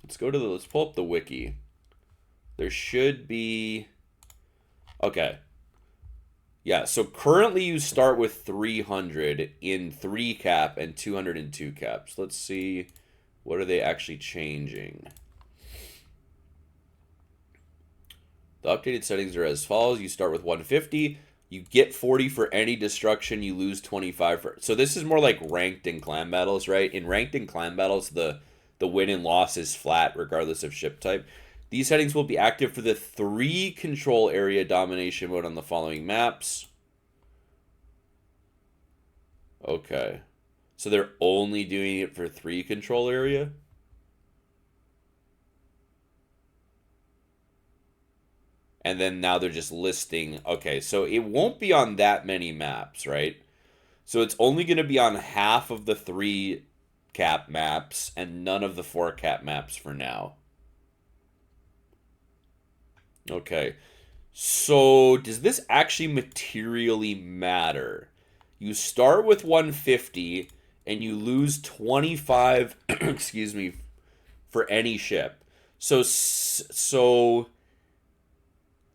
let's pull up the wiki. There should be, okay. Yeah, so currently you start with 300 in 3 cap and 202 caps. Let's see, what are they actually changing? The updated settings are as follows. You start with 150. You get 40 for any destruction. You lose 25 for... So this is more like ranked in clan battles, right? In ranked in clan battles, the win and loss is flat regardless of ship type. These settings will be active for the 3 control area domination mode on the following maps. Okay. So they're only doing it for 3 control area? And then now they're just listing, okay, so it won't be on that many maps, right? So it's only going to be on half of the 3 cap maps and none of the 4 cap maps for now. Okay, so does this actually materially matter? You start with 150 and you lose 25, excuse me, for any ship. So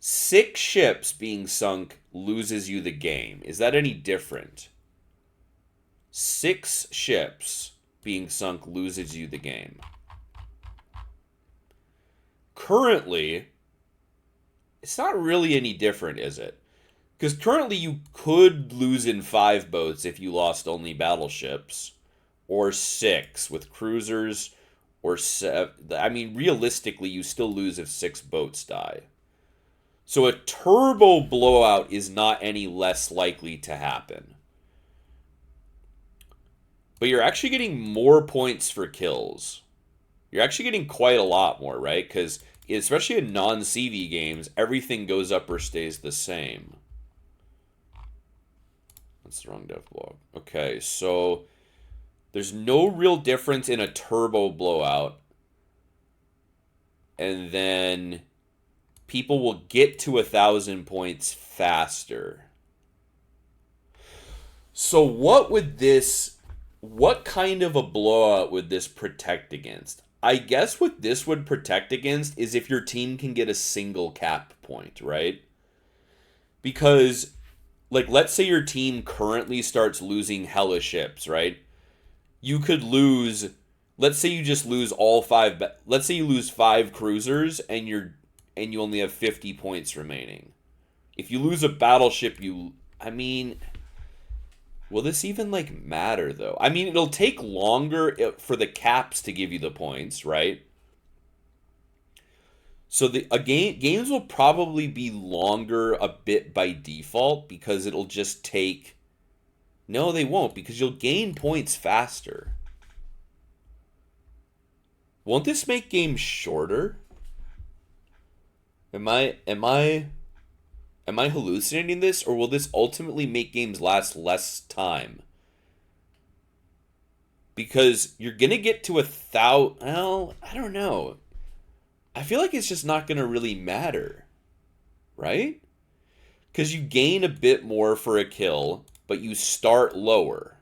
6 ships being sunk loses you the game. Is that any different? 6 ships being sunk loses you the game. Currently, it's not really any different, is it? Because currently you could lose in 5 boats if you lost only battleships. Or 6 with cruisers. Or 7. I mean, realistically, you still lose if 6 boats die. So a turbo blowout is not any less likely to happen. But you're actually getting more points for kills. You're actually getting quite a lot more, right? Because especially in non-CV games, everything goes up or stays the same. That's the wrong Devblog. Okay, so there's no real difference in a turbo blowout. And then people will get to 1,000 points faster. So what kind of a blowout would this protect against? I guess what this would protect against is if your team can get a single cap point, right? Because, like, let's say your team currently starts losing hella ships, right? You could lose, let's say you just lose all 5, let's say you lose 5 cruisers and you only have 50 points remaining. If you lose a battleship, will this even, like, matter, though? I mean, it'll take longer for the caps to give you the points, right? So games will probably be longer a bit by default because it'll just take... No, they won't, because you'll gain points faster. Won't this make games shorter? Am I hallucinating this, or will this ultimately make games last less time? Because you're gonna get to 1,000. Well, I don't know. I feel like it's just not gonna really matter, right? Because you gain a bit more for a kill, but you start lower,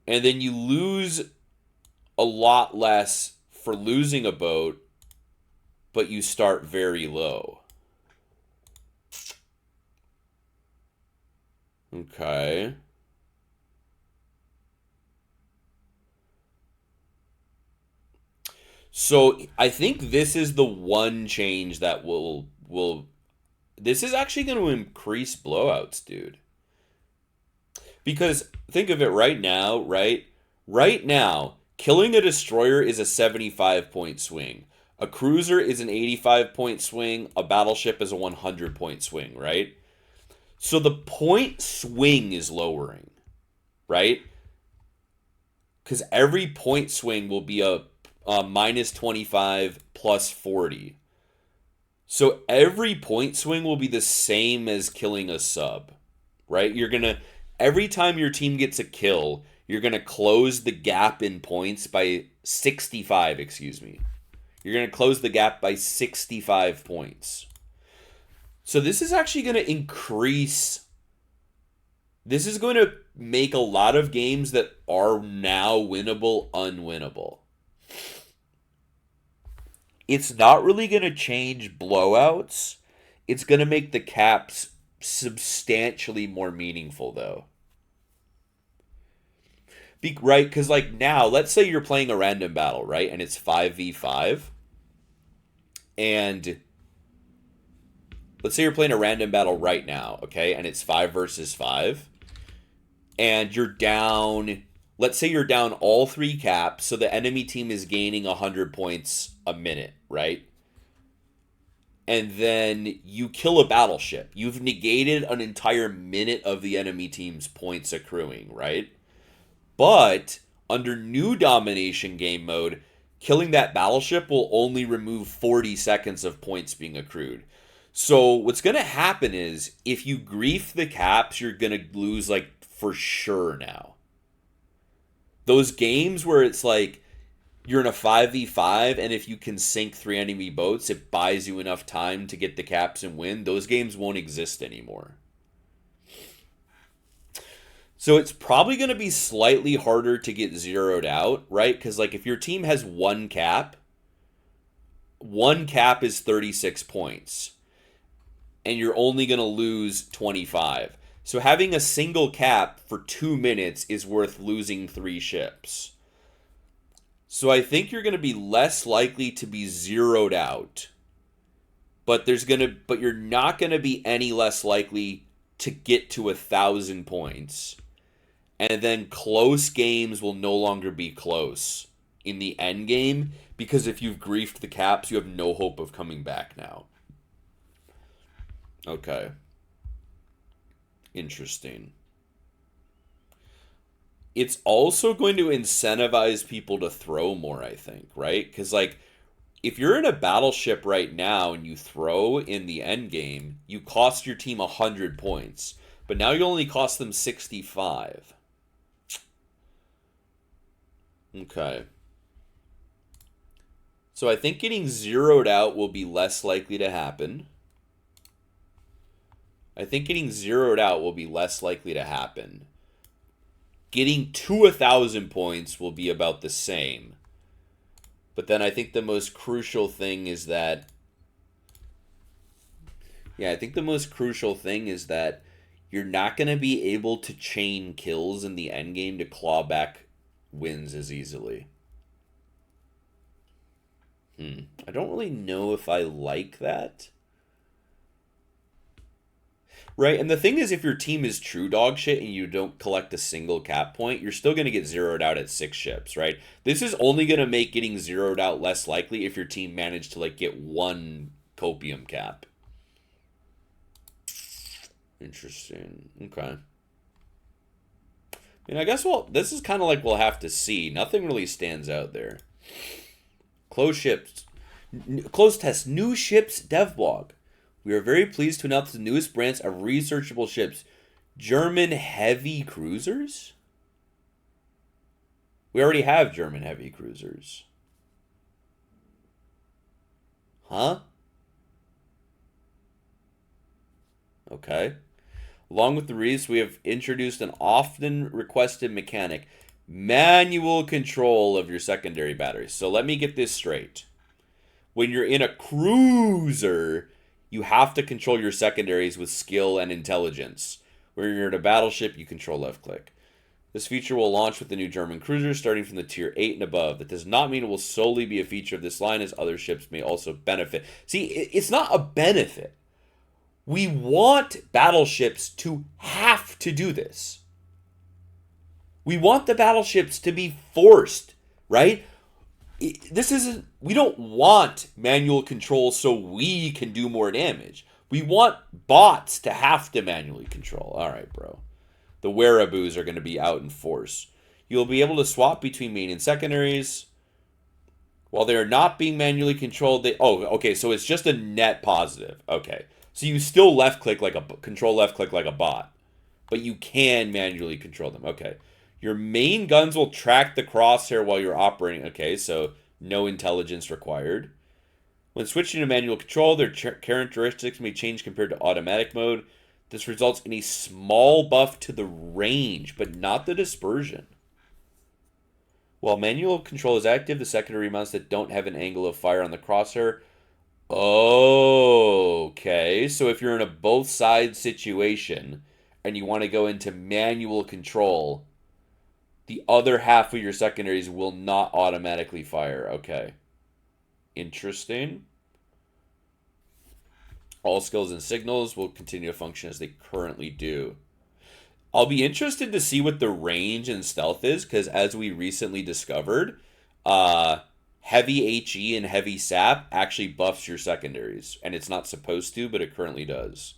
and then you lose a lot less for losing a boat, but you start very low. Okay. So I think this is the one change that will this is actually going to increase blowouts, dude. Because think of it right now, right? Right now, killing a destroyer is a 75-point swing. A cruiser is an 85-point swing. A battleship is a 100-point swing, right? So the point swing is lowering, right? Because every point swing will be a minus 25 plus 40. So every point swing will be the same as killing a sub, right? Every time your team gets a kill, you're going to close the gap in points by 65, excuse me. You're going to close the gap by 65 points. So this is actually going to increase... This is going to make a lot of games that are now winnable, unwinnable. It's not really going to change blowouts. It's going to make the caps substantially more meaningful, though. Right? Because, like, now, let's say you're playing a random battle, right? And it's 5v5. And let's say you're playing a random battle right now, okay? And it's 5 versus 5. And you're down. Let's say you're down all 3 caps, so the enemy team is gaining 100 points a minute, right? And then you kill a battleship. You've negated an entire minute of the enemy team's points accruing, right? But under new domination game mode, killing that battleship will only remove 40 seconds of points being accrued. So what's going to happen is if you grief the caps, you're going to lose, like, for sure now. Those games where it's like you're in a 5v5 and if you can sink 3 enemy boats, it buys you enough time to get the caps and win. Those games won't exist anymore. So it's probably going to be slightly harder to get zeroed out, right? Because, like, if your team has one cap is 36 points. And you're only going to lose 25. So having a single cap for 2 minutes is worth losing 3 ships. So I think you're going to be less likely to be zeroed out. But you're not going to be any less likely to get to 1,000 points. And then close games will no longer be close in the end game, because if you've griefed the caps, you have no hope of coming back now. Okay. Interesting. It's also going to incentivize people to throw more, I think, right? Because, like, if you're in a battleship right now and you throw in the end game, you cost your team 100 points. But now you only cost them 65. Okay. So I think getting zeroed out will be less likely to happen. Getting to 1,000 points will be about the same. But then I think the most crucial thing is that... Yeah, I think the most crucial thing is that you're not going to be able to chain kills in the endgame to claw back wins as easily. I don't really know if I like that. Right, and the thing is, if your team is true dog shit and you don't collect a single cap point, you're still going to get zeroed out at 6 ships, right? This is only going to make getting zeroed out less likely if your team managed to, like, get 1 copium cap. Interesting. Okay. I mean, I guess this is kind of like we'll have to see. Nothing really stands out there. Close test, new ships, Devblog. We are very pleased to announce the newest branch of researchable ships. German heavy cruisers? We already have German heavy cruisers. Huh? Okay. Along with the release, we have introduced an often requested mechanic. Manual control of your secondary batteries. So let me get this straight. When you're in a cruiser, you have to control your secondaries with skill and intelligence. When you're in a battleship, you control left click. This feature will launch with the new German cruisers starting from the tier 8 and above. That does not mean it will solely be a feature of this line, as other ships may also benefit. See, it's not a benefit. We want battleships to have to do this. We want the battleships to be forced, right? We don't want manual control so we can do more damage. We want bots to have to manually control. All right, bro. The Wereaboos are going to be out in force. You'll be able to swap between main and secondaries. While they are not being manually controlled, okay, so it's just a net positive. Okay. So you still control left click like a bot, but you can manually control them. Okay. Your main guns will track the crosshair while you're operating. Okay, so no intelligence required. When switching to manual control, their characteristics may change compared to automatic mode. This results in a small buff to the range, but not the dispersion. While manual control is active, the secondary mounts that don't have an angle of fire on the crosshair. Okay, so if you're in a both sides situation and you want to go into manual control, the other half of your secondaries will not automatically fire. Okay. Interesting. All skills and signals will continue to function as they currently do. I'll be interested to see what the range and stealth is, because as we recently discovered, heavy HE and heavy sap actually buffs your secondaries. And it's not supposed to, but it currently does.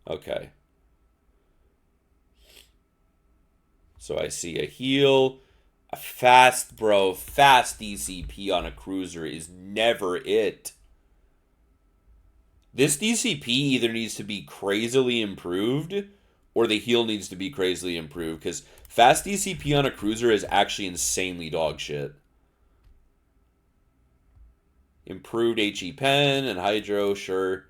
Okay. So I see a heal. A fast, bro. Fast DCP on a cruiser is never it. This DCP either needs to be crazily improved or the heal needs to be crazily improved, because fast DCP on a cruiser is actually insanely dog shit. Improved HE pen and hydro, sure.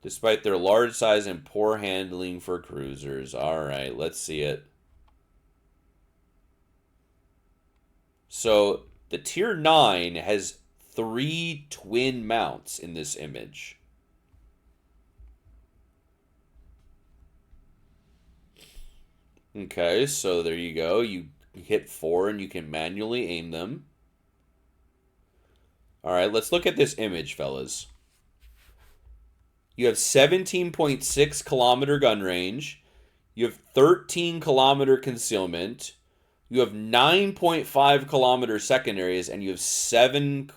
Despite their large size and poor handling for cruisers. Alright, let's see it. So, the tier 9 has 3 twin mounts in this image. Okay, so there you go. You hit 4 and you can manually aim them. Alright, let's look at this image, fellas. You have 17.6 kilometer gun range. You have 13 kilometer concealment. You have 9.5 kilometer secondaries, and you have 7...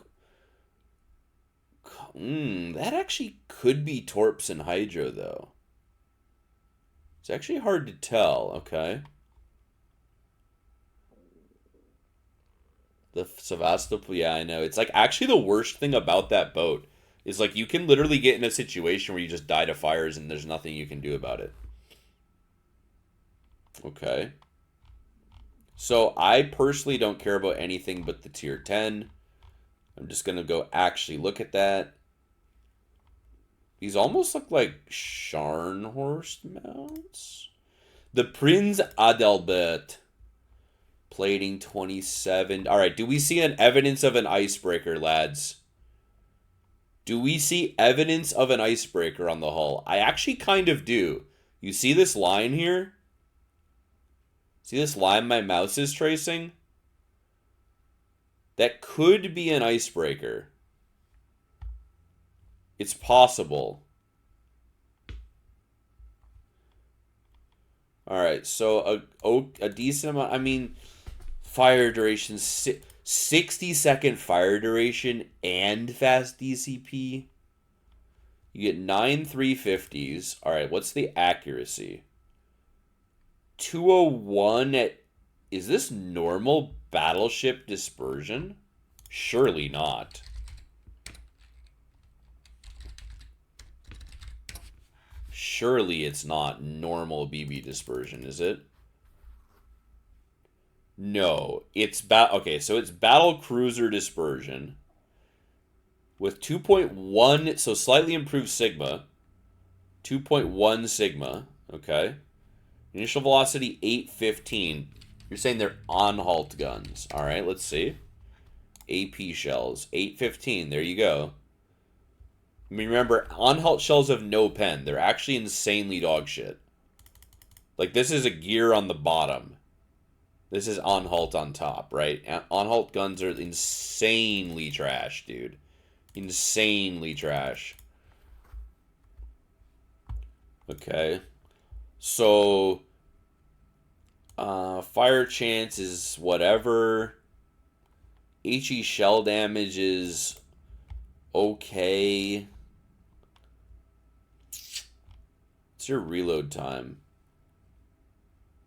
that actually could be Torps and Hydro, though. It's actually hard to tell, okay? The Sevastopol, yeah, I know. It's like actually the worst thing about that boat is like you can literally get in a situation where you just die to fires and there's nothing you can do about it. Okay. So I personally don't care about anything but the tier 10. I'm just going to go actually look at that. These almost look like Scharnhorst mounts. The Prinz Adalbert. Plating 27. Alright, do we see an evidence of an icebreaker, lads? Do we see evidence of an icebreaker on the hull? I actually kind of do. You see this line here? See this line my mouse is tracing? That could be an icebreaker. It's possible. Alright, so a decent amount. I mean, fire duration, 60-second fire duration and fast DCP. You get 9 350s. Alright, what's the accuracy? 201 at... Is this normal battleship dispersion? Surely not. Surely it's not normal BB dispersion, is it? No, it's okay, so it's battle cruiser dispersion with 2.1, so slightly improved sigma. 2.1 sigma, okay. Initial velocity 815. You're saying they're on-halt guns. All right, let's see. AP shells 815. There you go. I mean, remember, on-halt shells have no pen. They're actually insanely dog shit. Like, this is a gear on the bottom. This is on-halt on top, right? On-halt guns are insanely trash, dude. Insanely trash. Okay. So, fire chance is whatever. HE shell damage is okay. What's your reload time?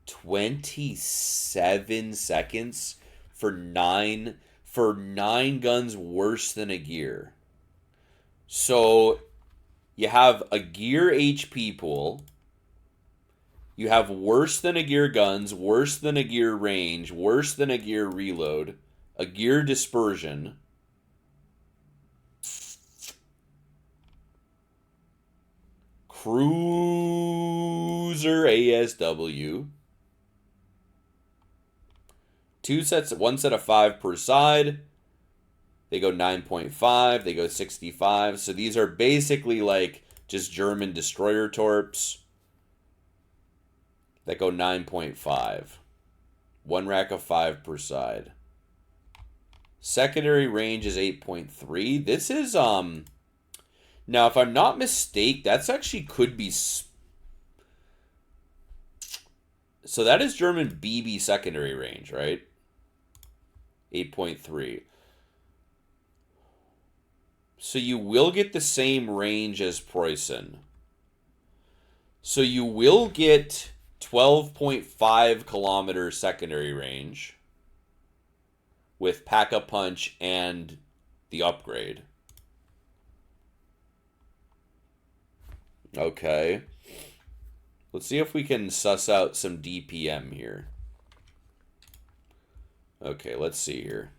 27 seconds for nine guns worse than a gear. So you have a gear HP pool. You have worse than a gear guns, worse than a gear range, worse than a gear reload, a gear dispersion. Cruiser ASW. One set of 5 per side. They go 9.5. They go 65. So these are basically like just German destroyer torps that go 9.5. One rack of 5 per side. Secondary range is 8.3. This is, now if I'm not mistaken, that's actually could be, so that is German BB secondary range, right? 8.3. So you will get the same range as Preußen. So you will get 12.5 kilometer secondary range with Pack-a-Punch and the upgrade. Okay. Let's see if we can suss out some DPM here. Okay, let's see here.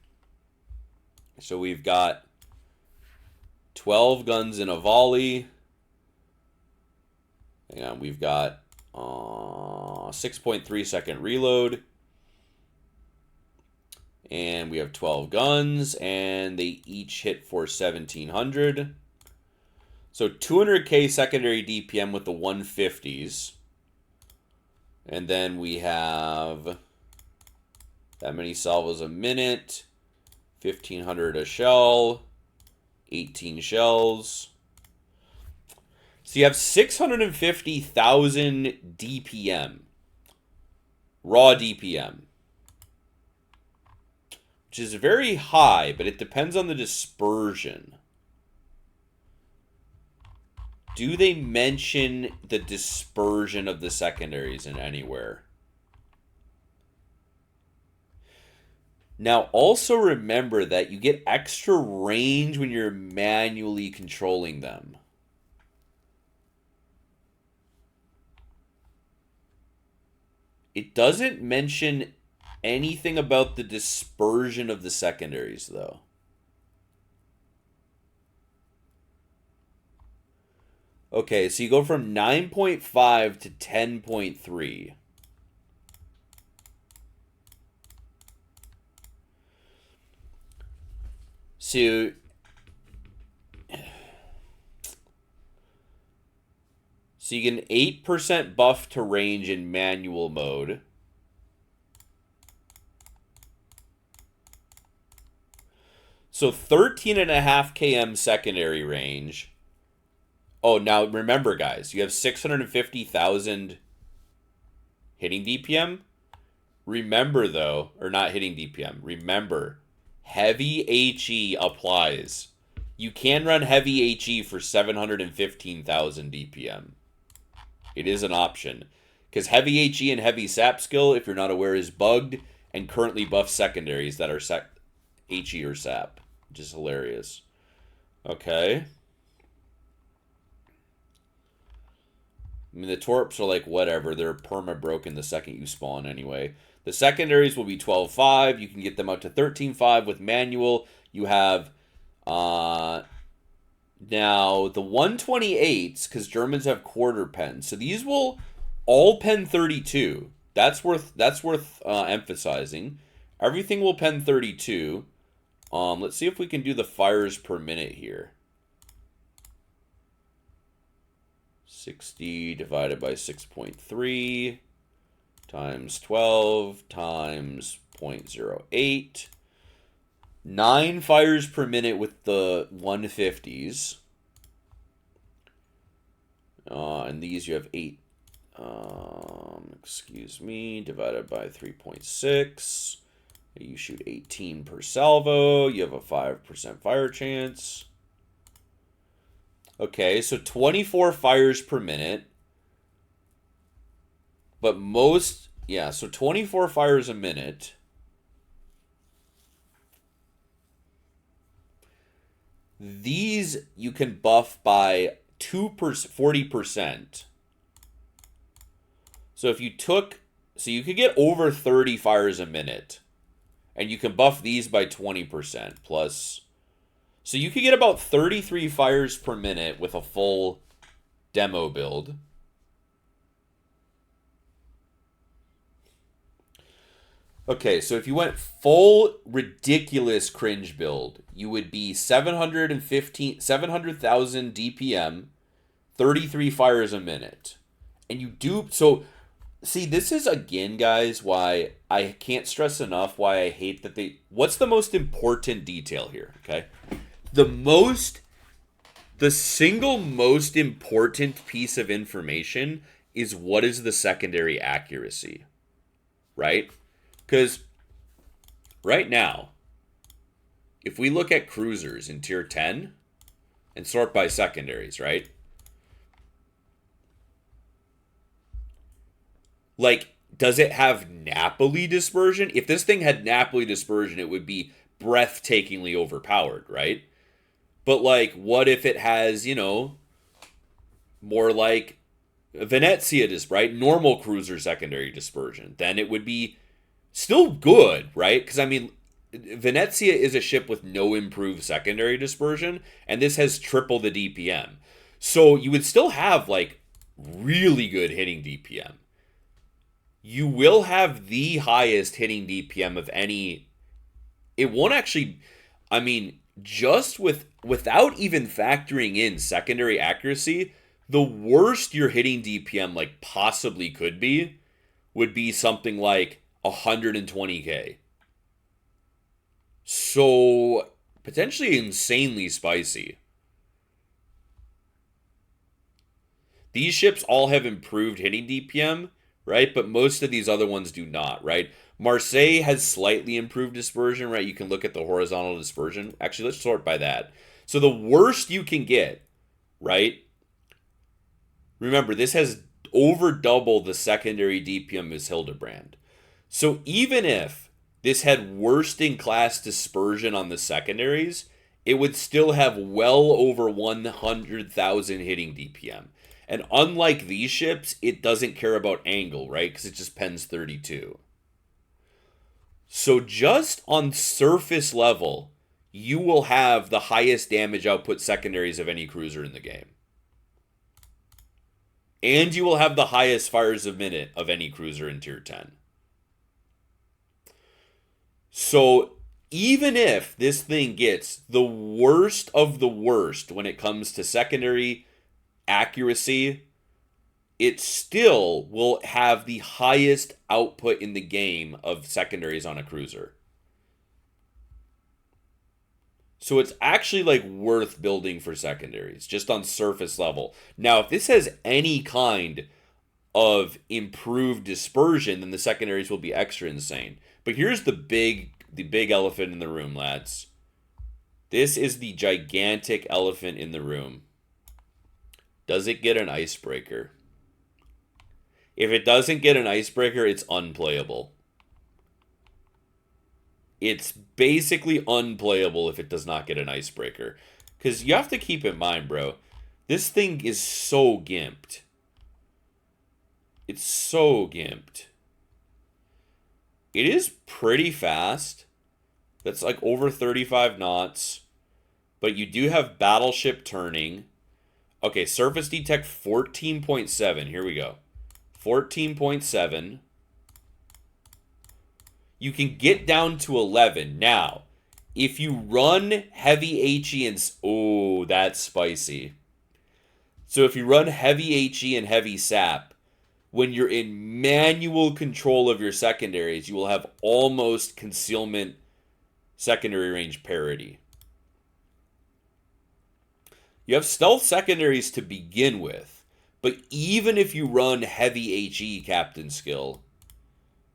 So we've got 12 guns in a volley. Hang on, we've got 6.3 second reload. And we have 12 guns, and they each hit for 1,700. So 200k secondary DPM with the 150s. And then we have that many salvos a minute, 1,500 a shell, 18 shells. So you have 650,000 DPM, raw DPM, which is very high, but it depends on the dispersion. Do they mention the dispersion of the secondaries in anywhere? Now, also remember that you get extra range when you're manually controlling them. It doesn't mention anything about the dispersion of the secondaries, though. Okay, so you go from 9.5 to 10.3. So you get an 8% buff to range in manual mode. So 13.5 km secondary range. Oh, now remember, guys, you have 650,000 hitting DPM. Remember, though, or not hitting DPM. Remember, heavy HE applies. You can run heavy HE for 715,000 DPM. It is an option. Because heavy HE and heavy SAP skill, if you're not aware, is bugged and currently buffs secondaries that are HE or SAP. Which is hilarious. Okay. I mean, the torps are like, whatever. They're perma-broken the second you spawn anyway. The secondaries will be 12.5. You can get them up to 13.5 with manual. You have, now, the 128s, because Germans have quarter pens. So these will all pen 32. That's worth emphasizing. Everything will pen 32. Let's see if we can do the fires per minute here. 60 divided by 6.3 times 12 times 0.08. 9 fires per minute with the 150s. And these you have 8. Excuse me, divided by 3.6. You shoot 18 per salvo. You have a 5% fire chance. Okay, so 24 fires per minute. But most, yeah, so 24 fires a minute. These you can buff by 40%. So if you took, so you could get over 30 fires a minute. And you can buff these by 20% plus. So you could get about 33 fires per minute with a full demo build. Okay, so if you went full ridiculous cringe build, you would be 700,000 DPM, 33 fires a minute. And you do so see, this is again, guys, why I can't stress enough why I hate that they what's the most important detail here, okay? The most the single most important piece of information is what is the secondary accuracy, right? Because right now, if we look at cruisers in tier 10 and sort by secondaries, right? Like, does it have Napoli dispersion? If this thing had Napoli dispersion, it would be breathtakingly overpowered, right? But, like, what if it has, more like Venezia, right? Normal cruiser secondary dispersion. Then it would be still good, right? Because, I mean, Venezia is a ship with no improved secondary dispersion, and this has triple the DPM. So you would still have, like, really good hitting DPM. You will have the highest hitting DPM of any. It won't actually. I mean, just without even factoring in secondary accuracy, the worst your hitting DPM like possibly could be would be something like 120k. So potentially insanely spicy. These ships all have improved hitting DPM, right? But most of these other ones do not, right? Marseille has slightly improved dispersion, right? You can look at the horizontal dispersion. Actually, let's sort by that. So the worst you can get, right? Remember, this has over double the secondary DPM as Hildebrand. So even if this had worst in class dispersion on the secondaries, it would still have well over 100,000 hitting DPM. And unlike these ships, it doesn't care about angle, right? Because it just pens 32. So just on surface level, you will have the highest damage output secondaries of any cruiser in the game. And you will have the highest fires a minute of any cruiser in tier 10. So even if this thing gets the worst of the worst when it comes to secondary accuracy, it still will have the highest output in the game of secondaries on a cruiser. So it's actually like worth building for secondaries, just on surface level. Now, if this has any kind of improved dispersion, then the secondaries will be extra insane. But here's the big elephant in the room, lads. This is the gigantic elephant in the room. Does it get an icebreaker? If it doesn't get an icebreaker, it's unplayable. It's basically unplayable if it does not get an icebreaker. Because you have to keep in mind, bro, this thing is so gimped. It's so gimped. It is pretty fast. That's like over 35 knots. But you do have battleship turning. Okay, surface detect 14.7. Here we go. 14.7. You can get down to 11. Now, if you run heavy HE and... Oh, that's spicy. So if you run heavy HE and heavy SAP, when you're in manual control of your secondaries, you will have almost concealment secondary range parity. You have stealth secondaries to begin with, but even if you run heavy HE captain skill,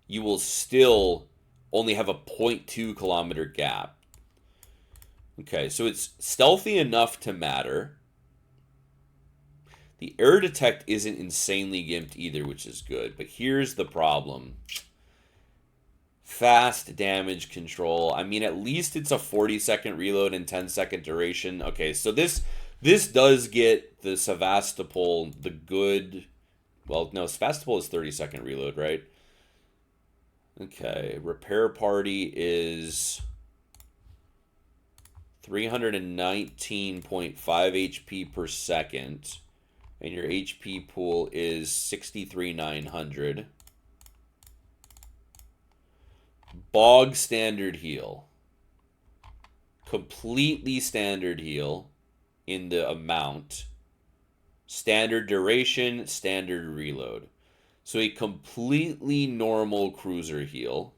you will still only have a 0.2 kilometer gap. Okay, so it's stealthy enough to matter. The air detect isn't insanely gimped either, which is good. But here's the problem. Fast damage control. I mean, at least it's a 40-second reload and 10-second duration. Okay, so this does get the Sevastopol, the good... Well, no, Sevastopol is 30-second reload, right? Okay, repair party is 319.5 HP per second. And your HP pool is 63,900. Bog standard heal. Completely standard heal in the amount. Standard duration, standard reload. So a completely normal cruiser heal.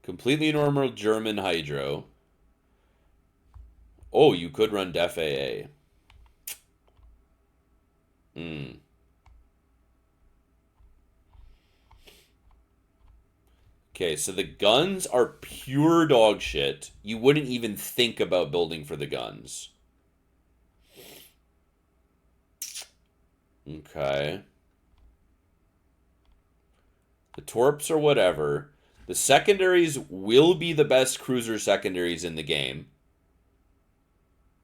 Completely normal German hydro. Oh, you could run Def AA. Okay, so the guns are pure dog shit. You wouldn't even think about building for the guns. Okay. The torps or whatever. The secondaries will be the best cruiser secondaries in the game.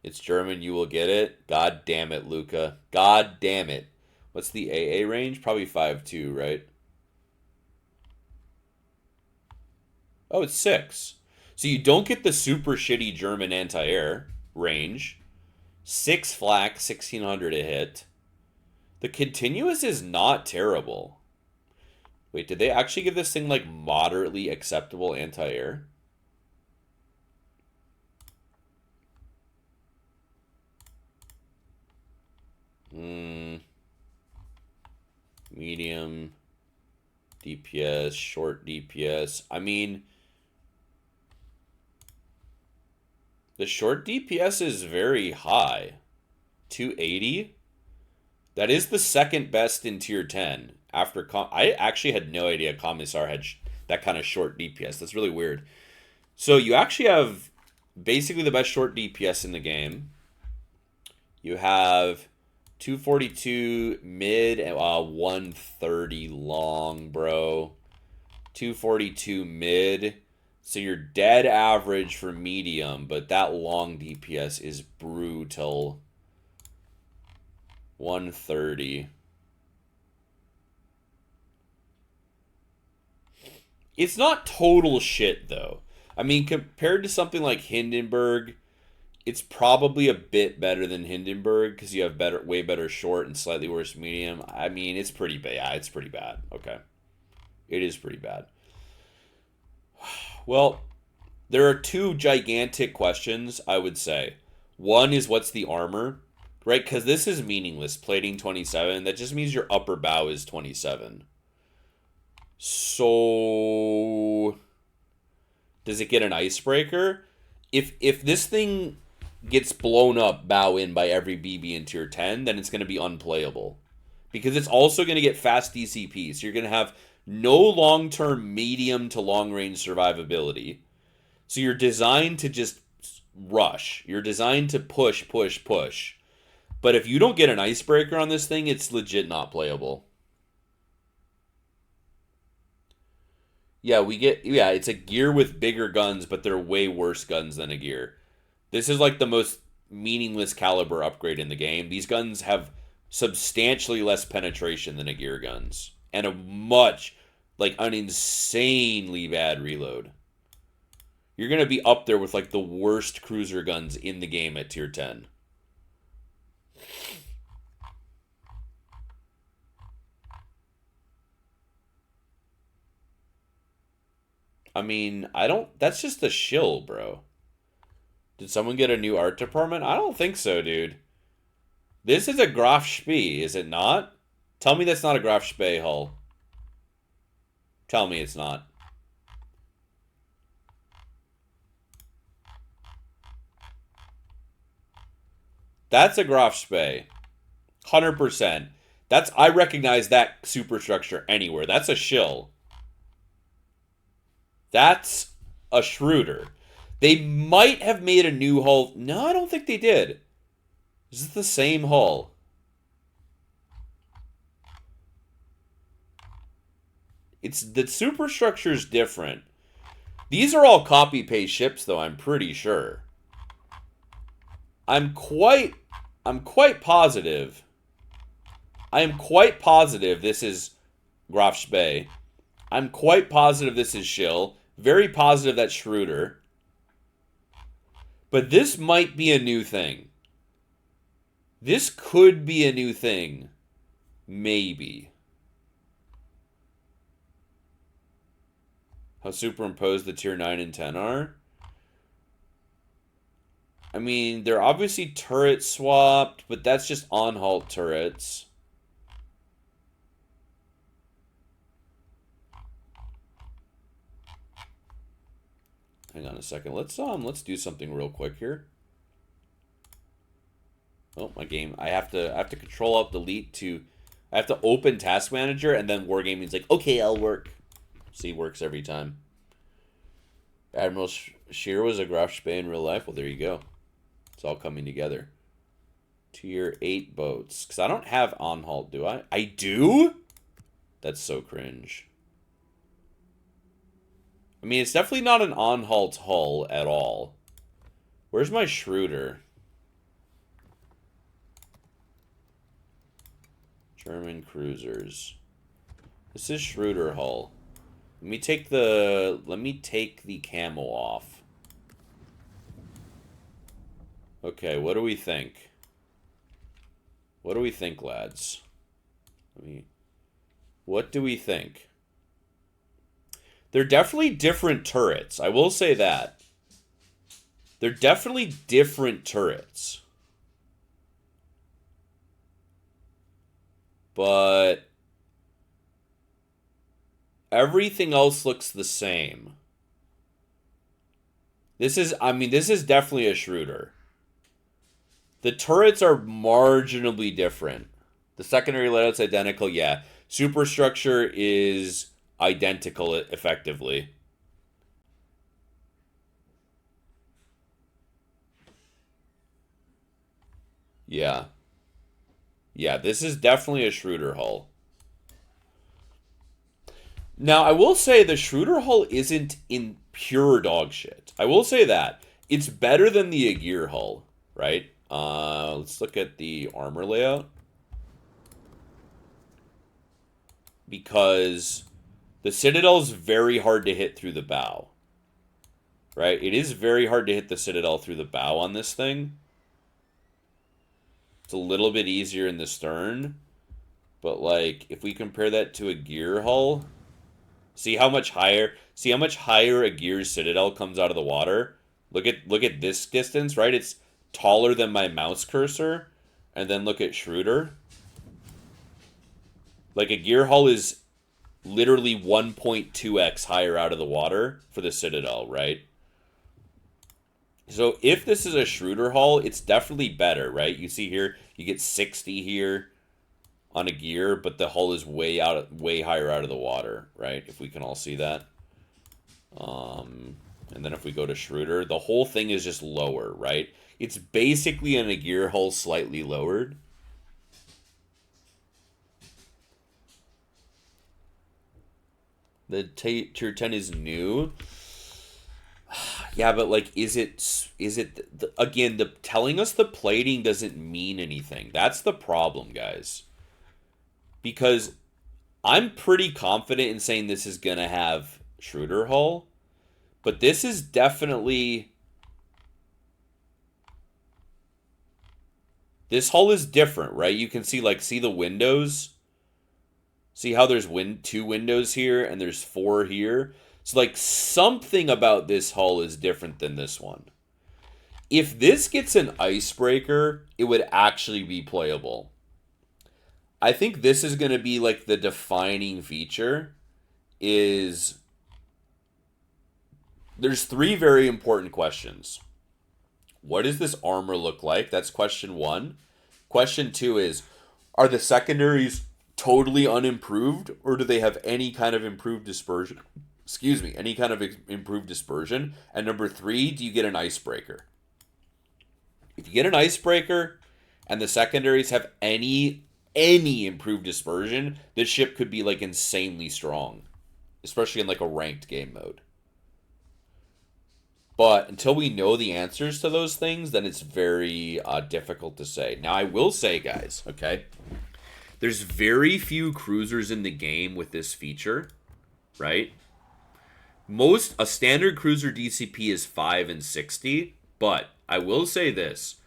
It's German, you will get it. God damn it, Luca. God damn it. What's the AA range? Probably 5.2, right? Oh, it's 6. So you don't get the super shitty German anti-air range. 6 flak, 1600 a hit. The continuous is not terrible. Wait, did they actually give this thing like moderately acceptable anti-air? Medium DPS, short DPS. I mean, the short DPS is very high. 280? That is the second best in tier 10. After I actually had no idea Commissar had that kind of short DPS. That's really weird. So you actually have basically the best short DPS in the game. You have 242 mid and 130 long, bro. 242 mid. So you're dead average for medium, but that long DPS is brutal. 130. It's not total shit, though. I mean, compared to something like Hindenburg, it's probably a bit better than Hindenburg because you have way better short and slightly worse medium. I mean, it's pretty bad. Yeah, it's pretty bad. Okay. It is pretty bad. Well, there are two gigantic questions, I would say. One is what's the armor, right? Because this is meaningless. Plating 27, that just means your upper bow is 27. So, does it get an icebreaker? If this thing gets blown up bow in by every BB in tier 10, then it's going to be unplayable. Because it's also going to get fast DCP. So you're going to have no long-term medium to long-range survivability. So you're designed to just rush. You're designed to push, push, push. But if you don't get an icebreaker on this thing, it's legit not playable. Yeah, it's a gear with bigger guns, but they're way worse guns than a gear. This is like the most meaningless caliber upgrade in the game. These guns have substantially less penetration than a gear guns. And an insanely bad reload. You're going to be up there with like the worst cruiser guns in the game at tier 10. I mean, that's just a shill, bro. Did someone get a new art department? I don't think so, dude. This is a Graf Spee, is it not? Tell me that's not a Graf Spee hull. Tell me it's not. That's a Graf Spee. 100%. I recognize that superstructure anywhere. That's a shill. That's a Schroeder. They might have made a new hull. No, I don't think they did. Is it the same hull? The superstructure's different. These are all copy-paste ships, though, I'm pretty sure. I'm quite positive. I am quite positive this is Graf Spee. I'm quite positive this is Schill. Very positive that's Schroeder. But this might be a new thing. This could be a new thing. Maybe. how superimposed the tier 9 and 10 are. I mean, they're obviously turret swapped, but that's just on-halt turrets. Hang on a second. Let's do something real quick here. Oh, my game. I have to control alt delete to I have to open task manager, and then Wargaming's like, okay, I'll work. See, works every time. Admiral Shear was a Graf Spee in real life. Well, there you go. It's all coming together. Tier 8 boats. Because I don't have on-halt, do I? I do? That's so cringe. I mean, it's definitely not an on-halt hull at all. Where's my Schroeder? German cruisers. This is Schroeder hull. Let me take the camo off. Okay, what do we think? What do we think, lads? What do we think? They're definitely different turrets. I will say that. They're definitely different turrets. But everything else looks the same. This is definitely a Schroeder. The turrets are marginally different. The secondary layout's identical, yeah. Superstructure is identical, effectively. Yeah. Yeah, this is definitely a Schroeder hull. Now, I will say the Schroeder hull isn't in pure dog shit. I will say that. It's better than the Aegir hull, right? Let's look at the armor layout. Because the Citadel's very hard to hit through the bow. Right? It is very hard to hit the Citadel through the bow on this thing. It's a little bit easier in the stern. But, like, if we compare that to a gear hull, see how much higher a gear Citadel comes out of the water? Look at this distance, right? It's taller than my mouse cursor. And then look at Schroeder. Like, a gear hull is literally 1.2x higher out of the water for the Citadel, right? So if this is a Schroeder hull, it's definitely better, right? You see here, you get 60 here on a gear, but the hull is way higher out of the water, right? If we can all see that. And then if we go to Schroeder, the whole thing is just lower, right? It's basically an Aegir hull slightly lowered. The tier 10 is new. Yeah, but like, is it again, telling us the plating doesn't mean anything. That's the problem, guys. Because I'm pretty confident in saying this is going to have Schroeder hull. But this is definitely... This hull is different, right? You can see, like, see the windows? See how there's two windows here and there's 4 here? So, like, something about this hull is different than this one. If this gets an icebreaker, it would actually be playable. I think this is going to be, like, the defining feature is... There's 3 very important questions. What does this armor look like? That's question 1. Question 2 is, are the secondaries totally unimproved, or do they have any kind of improved dispersion? Excuse me, any kind of improved dispersion? And number 3, do you get an icebreaker? If you get an icebreaker and the secondaries have any improved dispersion, this ship could be like insanely strong, especially in like a ranked game mode. But until we know the answers to those things, then it's very difficult to say. Now, I will say, guys, okay, there's very few cruisers in the game with this feature, right? A standard cruiser DCP is 5 and 60, but I will say this.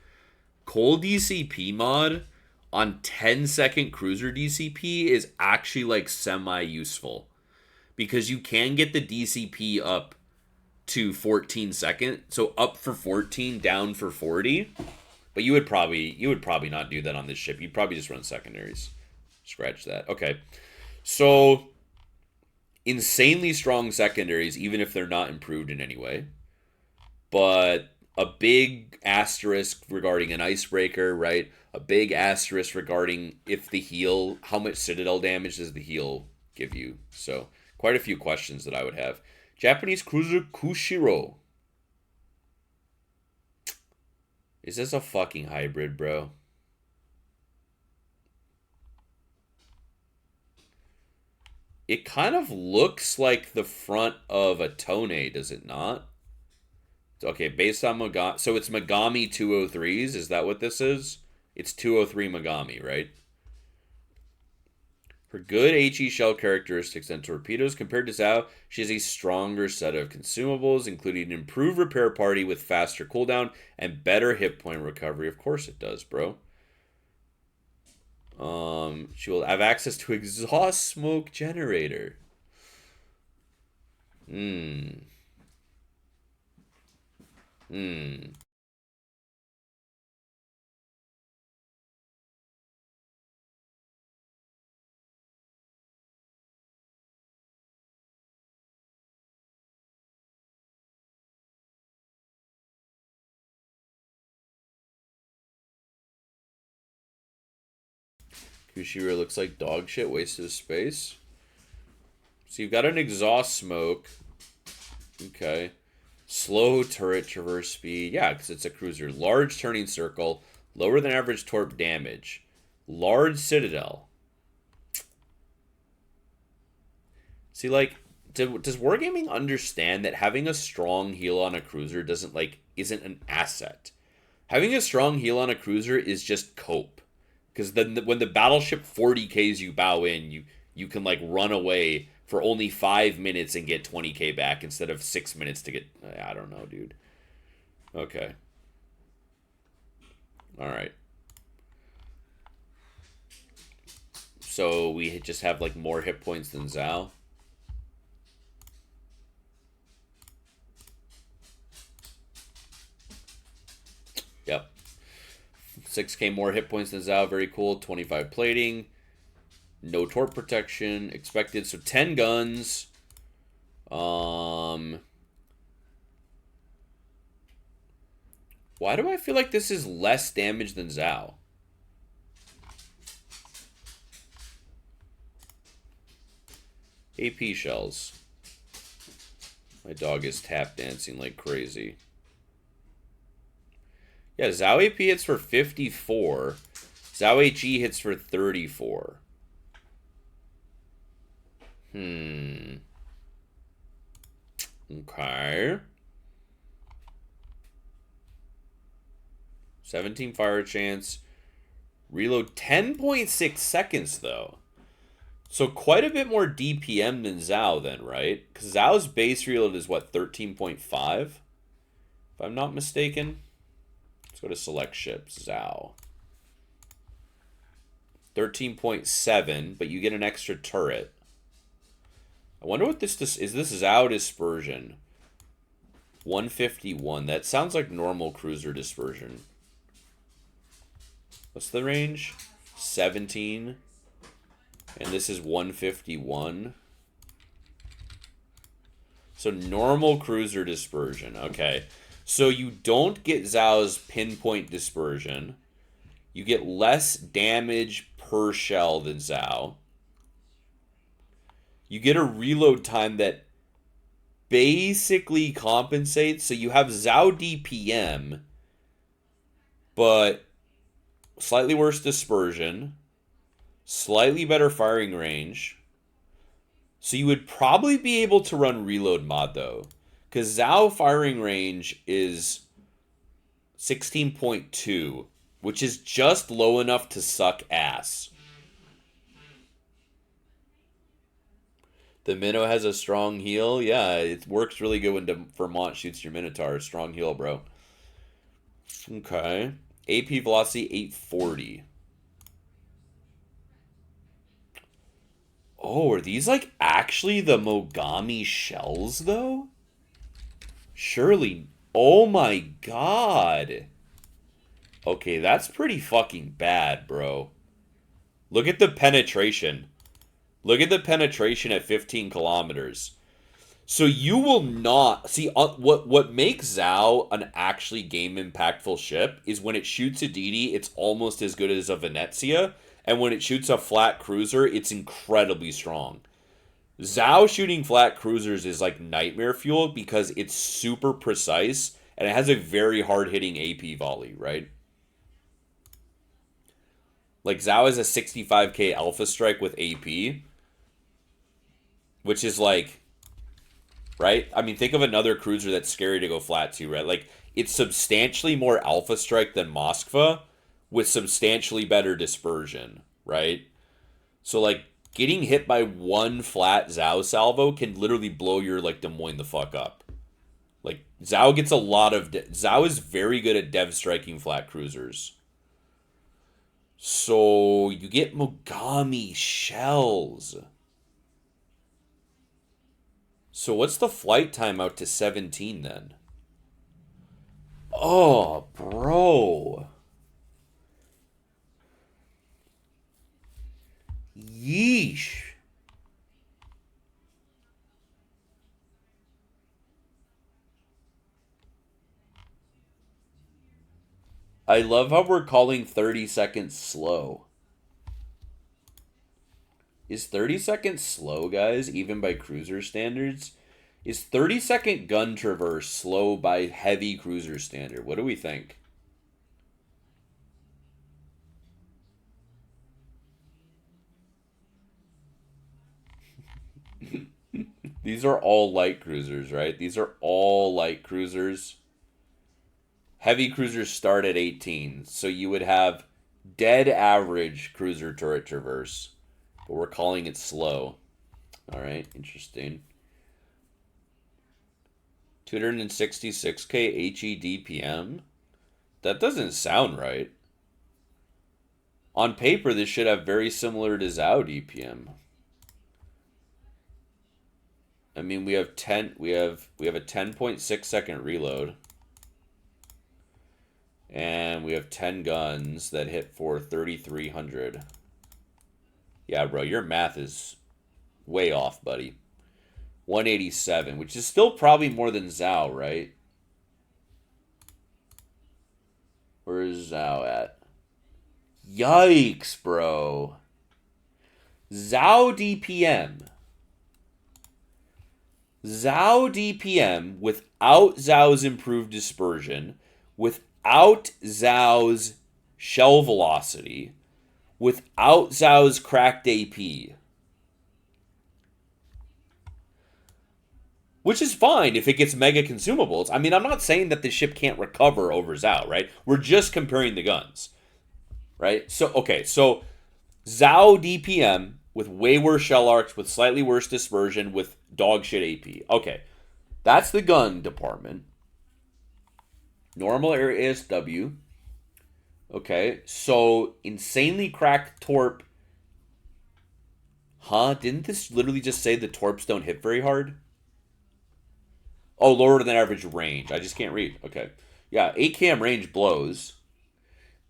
Coal DCP mod on 10-second cruiser DCP is actually, like, semi-useful. because you can get the DCP up to 14 second. So up for 14, down for 40. But you would probably not do that on this ship. You'd probably just run secondaries. Scratch that. Okay. So insanely strong secondaries, even if they're not improved in any way. But a big asterisk regarding an icebreaker, right? A big asterisk regarding if the heal, how much citadel damage does the heal give you? So quite a few questions that I would have. Japanese cruiser Kushiro. Is this a fucking hybrid, bro? It kind of looks like the front of a Tone, does it not? Okay, based on Megami. So it's Megami 203s. Is that what this is? It's 203 Megami, right? Her good HE shell characteristics and torpedoes. Compared to Zhao, she has a stronger set of consumables, including an improved repair party with faster cooldown and better hit point recovery. Of course it does, bro. She will have access to exhaust smoke generator. Kushiro looks like dog shit, wasted of space. So you've got an exhaust smoke. Okay. Slow turret traverse speed. Yeah, because it's a cruiser. Large turning circle. Lower than average torp damage. Large citadel. See, like, does Wargaming understand that having a strong heal on a cruiser isn't an asset? Having a strong heal on a cruiser is just cope. Because then when the battleship 40Ks you bow in, you can, like, run away for only 5 minutes and get 20k back instead of 6 minutes to get... I don't know, dude. Okay. Alright. So we just have, like, more hit points than Zhao. Yep. 6k more hit points than Zhao. Very cool. 25 plating. No torp protection expected. So 10 guns. Why do I feel like this is less damage than Zhao? AP shells. My dog is tap dancing like crazy. Yeah, Zhao AP hits for 54. Zhao HE hits for 34. Okay. 17 fire chance. Reload 10.6 seconds, though. So quite a bit more DPM than Zhao then, right? Because Zhao's base reload is, what, 13.5? If I'm not mistaken. Let's go to select ships. Zhao. 13.7, but you get an extra turret. I wonder what this is. This Zhao dispersion. 151. That sounds like normal cruiser dispersion. What's the range? 17. And this is 151. So normal cruiser dispersion. Okay. So you don't get Zhao's pinpoint dispersion. You get less damage per shell than Zhao. You get a reload time that basically compensates. So you have Zhao DPM, but slightly worse dispersion, slightly better firing range. So you would probably be able to run reload mod, though. Because Zhao firing range is 16.2, which is just low enough to suck ass. The Minnow has a strong heal. Yeah, it works really good when Vermont shoots your Minotaur. Strong heal, bro. Okay. AP velocity 840. Oh, are these like actually the Mogami shells though? Surely. Oh my god. Okay, that's pretty fucking bad, bro. Look at the penetration. Look at the penetration at 15 kilometers. So you will not see what makes Zhao an actually game impactful ship is when it shoots a DD, it's almost as good as a Venezia, and when it shoots a flat cruiser, it's incredibly strong. Zhao shooting flat cruisers is like nightmare fuel because it's super precise and it has a very hard hitting AP volley, right? Like Zhao has a 65k alpha strike with AP, which is like, right? I mean, think of another cruiser that's scary to go flat to, right? Like, it's substantially more alpha strike than Moskva with substantially better dispersion, right? So, like, getting hit by one flat Zhao salvo can literally blow your, like, Des Moines the fuck up. Like, Zhao gets a lot of... Zhao is very good at dev striking flat cruisers. So, you get Mogami shells. So what's the flight time out to 17 then? Oh, bro. Yeesh. I love how we're calling 30 seconds slow. Is 30 seconds slow, guys, even by cruiser standards? Is 30-second gun traverse slow by heavy cruiser standard? What do we think? These are all light cruisers, right? These are all light cruisers. Heavy cruisers start at 18, so you would have dead average cruiser turret traverse, but we're calling it slow. All right, interesting. 266k HE DPM? That doesn't sound right. On paper, this should have very similar to Zhao DPM. I mean, we have a 10.6 second reload. And we have 10 guns that hit for 3,300. Yeah, bro, your math is way off, buddy. 187, which is still probably more than Zhao, right? Where is Zhao at? Yikes, bro. Zhao DPM. Zhao DPM without Zhao's improved dispersion, without Zhao's shell velocity, without Zhao's cracked AP. Which is fine if it gets mega consumables. I mean, I'm not saying that the ship can't recover over Zhao, right? We're just comparing the guns, right? So, okay, so Zhao DPM with way worse shell arcs, with slightly worse dispersion, with dog shit AP. Okay, that's the gun department. Normal air ASW. Okay, so insanely cracked torp. Huh? Didn't this literally just say the torps don't hit very hard? Oh, lower than average range. I just can't read. Okay. Yeah, 8 km range blows.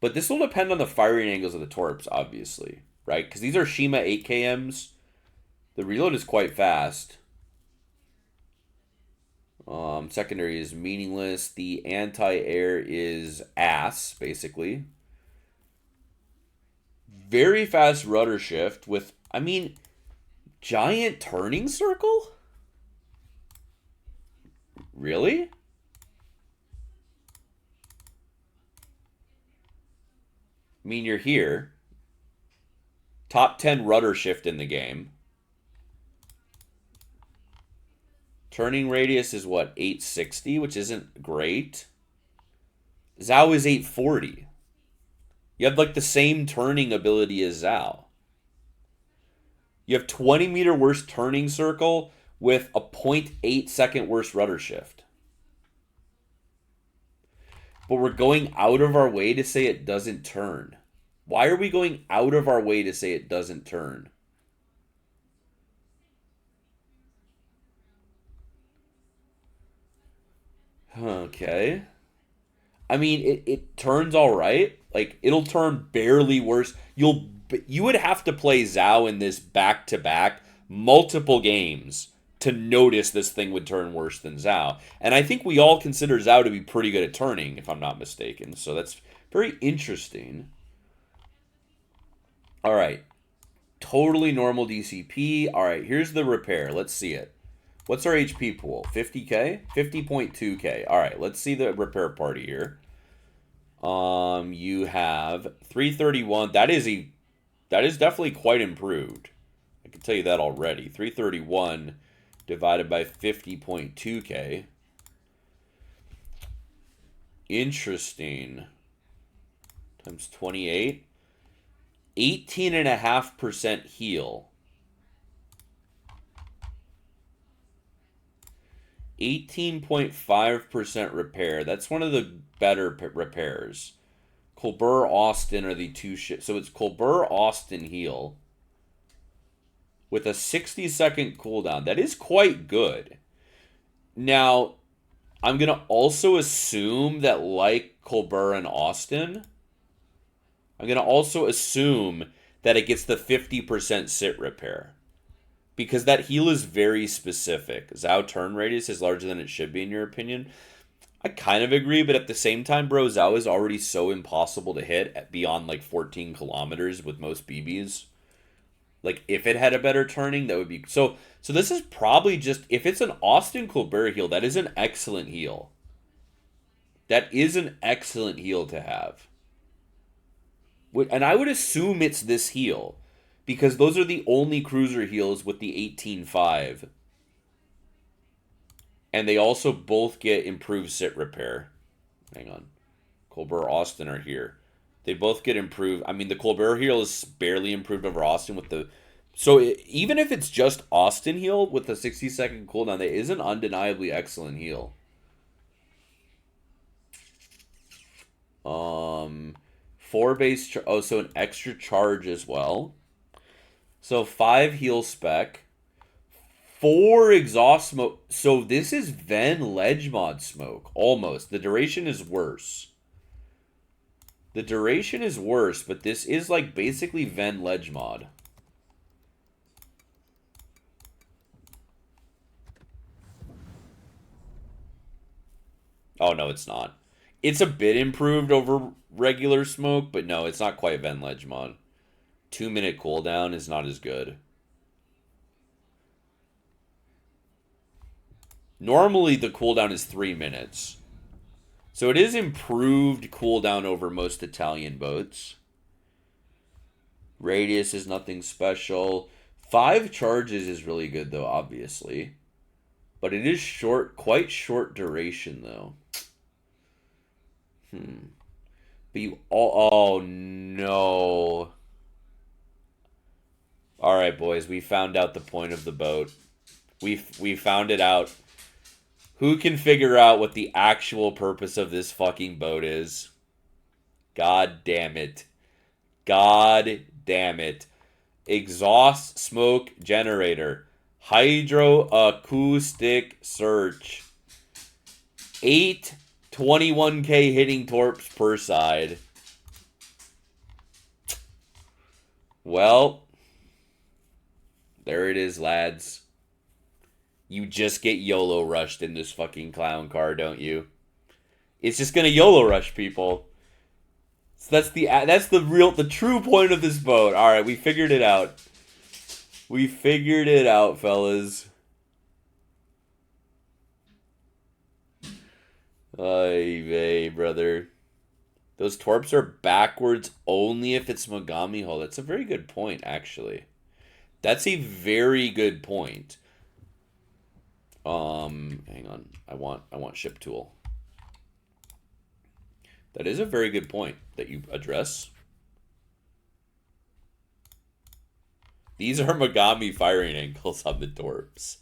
But this will depend on the firing angles of the torps, obviously. Right? Because these are Shima 8 kms. The reload is quite fast. Secondary is meaningless. The anti-air is ass, basically. Very fast rudder shift with, I mean, giant turning circle? Really? I mean, you're here. Top 10 rudder shift in the game. Turning radius is what, 860, which isn't great. Zhao is 840. You have like the same turning ability as Zhao. You have 20 meter worse turning circle with a 0.8 second worse rudder shift. But we're going out of our way to say it doesn't turn. Why are we going out of our way to say it doesn't turn? Okay. I mean, it turns all right. Like it'll turn barely worse. You would have to play Zhao in this back to back multiple games to notice this thing would turn worse than Zhao. And I think we all consider Zhao to be pretty good at turning, if I'm not mistaken. So that's very interesting. All right. Totally normal DCP. All right, here's the repair. Let's see it. What's our HP pool? 50k? 50.2k. All right, let's see the repair party here. You have 331. That is definitely quite improved. I can tell you that already. 331 divided by 50.2k. Interesting. Times 28. 18.5% heal. 18.5% repair. That's one of the better repairs. Colbert, Austin are the two ships. So it's Colbert, Austin heal with a 60-second cooldown. That is quite good. Now, I'm going to also assume that like Colbert and Austin, I'm going to also assume that it gets the 50% sit repair. Because that heal is very specific. Zhao turn radius is larger than it should be, in your opinion. I kind of agree, but at the same time, bro, Zhao is already so impossible to hit at beyond like 14 kilometers with most BBs. Like, if it had a better turning, that would be... So this is probably just... If it's an Austin Colbert heal, that is an excellent heal. That is an excellent heal to have. And I would assume it's this heal. Because those are the only cruiser heals with the 18.5. And they also both get improved sit repair. Hang on. Colbert, Austin are here. They both get improved. I mean, the Colbert heal is barely improved over Austin with the... So even if it's just Austin heal with the 60-second cooldown, that is an undeniably excellent heal. 4 base... Oh, so an extra charge as well. So 5 heal spec. 4 exhaust smoke. So this is Ven ledge mod smoke. Almost. The duration is worse. The duration is worse, but this is like basically Ven ledge mod. Oh, no, it's not. It's a bit improved over regular smoke, but no, it's not quite Ven ledge mod. 2-minute cooldown is not as good. Normally, the cooldown is 3 minutes. So it is improved cooldown over most Italian boats. Radius is nothing special. 5 charges is really good, though, obviously. But it is short, quite short duration, though. But you... Oh, no. All right, boys, we found out the point of the boat. We found it out. Who can figure out what the actual purpose of this fucking boat is? God damn it. God damn it. Exhaust smoke generator. Hydroacoustic search. 8 21k hitting torps per side. Well... There it is, lads. You just get YOLO rushed in this fucking clown car, don't you? It's just gonna YOLO rush people. So that's the true point of this boat. All right, we figured it out. We figured it out, fellas. Ay vey, brother. Those torps are backwards only if it's Mogami hull. That's a very good point, actually. That's a very good point. Hang on. I want ship tool. That is a very good point that you address. These are Mogami firing angles on the torps.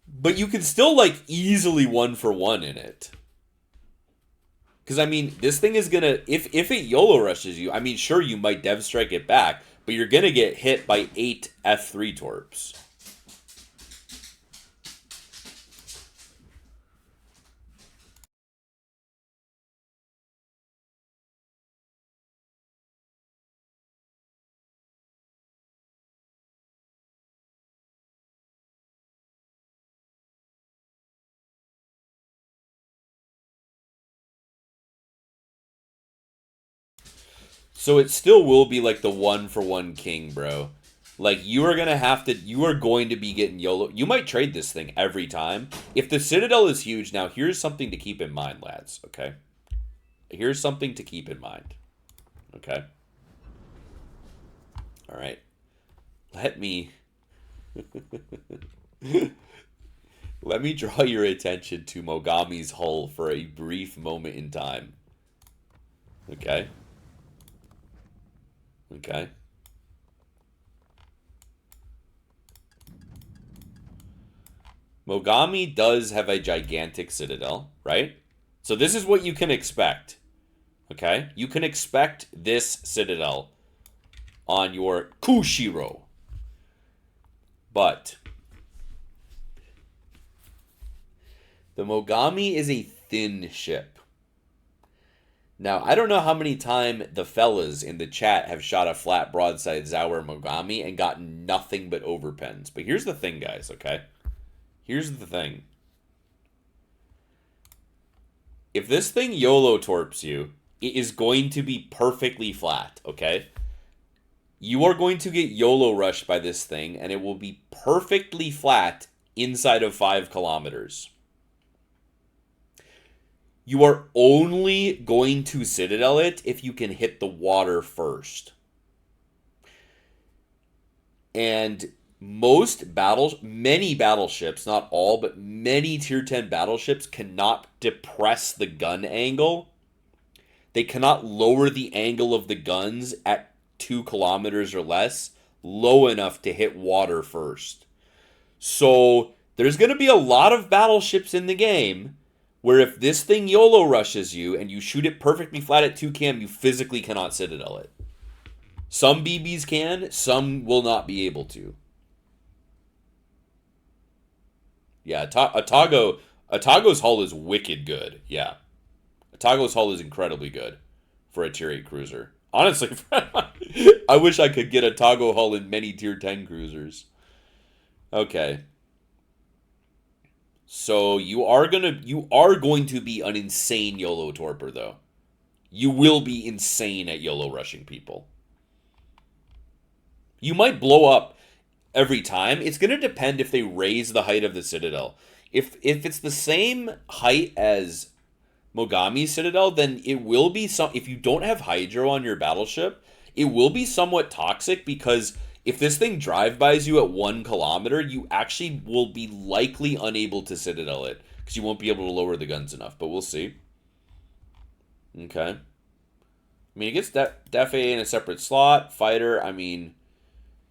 But you can still like easily 1-for-1 in it. Because, I mean, this thing is going to... If it YOLO rushes you, I mean, sure, you might dev strike it back. but you're going to get hit by 8 F3 torps. So it still will be like the 1-for-1 king, bro. Like you are going to be getting YOLO. You might trade this thing every time. If the Citadel is huge, now here's something to keep in mind, lads, okay? Here's something to keep in mind. Okay? All right. Let me let me draw your attention to Mogami's hull for a brief moment in time. Okay? Okay? Mogami does have a gigantic citadel, right? So this is what you can expect. Okay? You can expect this citadel on your Kushiro. But the Mogami is a thin ship. Now, I don't know how many times the fellas in the chat have shot a flat broadside Zauer Mogami and gotten nothing but overpens. But here's the thing, guys, okay? Here's the thing. If this thing YOLO torps you, it is going to be perfectly flat, okay? You are going to get YOLO rushed by this thing, and it will be perfectly flat inside of 5 kilometers. You are only going to Citadel it if you can hit the water first. And many battleships, not all, but many tier 10 battleships cannot depress the gun angle. They cannot lower the angle of the guns at 2 kilometers or less low enough to hit water first. So there's going to be a lot of battleships in the game where if this thing YOLO rushes you and you shoot it perfectly flat at 2 cam, you physically cannot Citadel it. Some BBs can, some will not be able to. Yeah, Atago's hull is wicked good. Yeah. Atago's hull is incredibly good for a tier 8 cruiser. Honestly, I wish I could get a Atago hull in many tier 10 cruisers. Okay. So you are going to be an insane YOLO torpor, though. You will be insane at YOLO rushing people. You might blow up every time. It's going to depend if they raise the height of the Citadel. If it's the same height as Mogami Citadel, then it will be if you don't have Hydro on your battleship, it will be somewhat toxic because if this thing drive-bys you at 1 kilometer, you actually will be likely unable to Citadel it because you won't be able to lower the guns enough, but we'll see. Okay. I mean, it gets Def A in a separate slot. Fighter, I mean,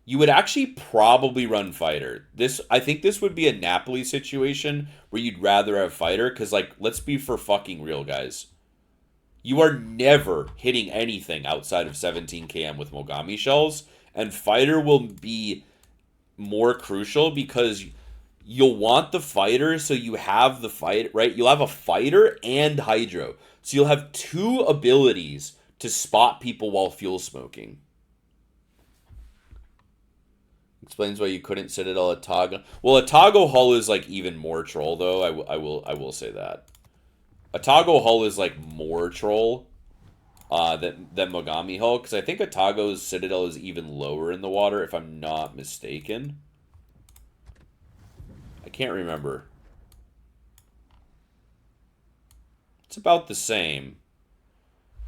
you would actually probably run Fighter. I think this would be a Napoli situation where you'd rather have Fighter because, like, let's be for fucking real, guys. You are never hitting anything outside of 17 km with Mogami shells, and Fighter will be more crucial because you'll want the Fighter so you have the fight, right? You'll have a Fighter and Hydro. So you'll have 2 abilities to spot people while fuel smoking. Explains why you couldn't Citadel Atago. Well, Atago hull is like even more troll though. I will say that. Atago hull is like more troll than Mogami hull because I think Atago's Citadel is even lower in the water if I'm not mistaken. I can't remember. It's about the same.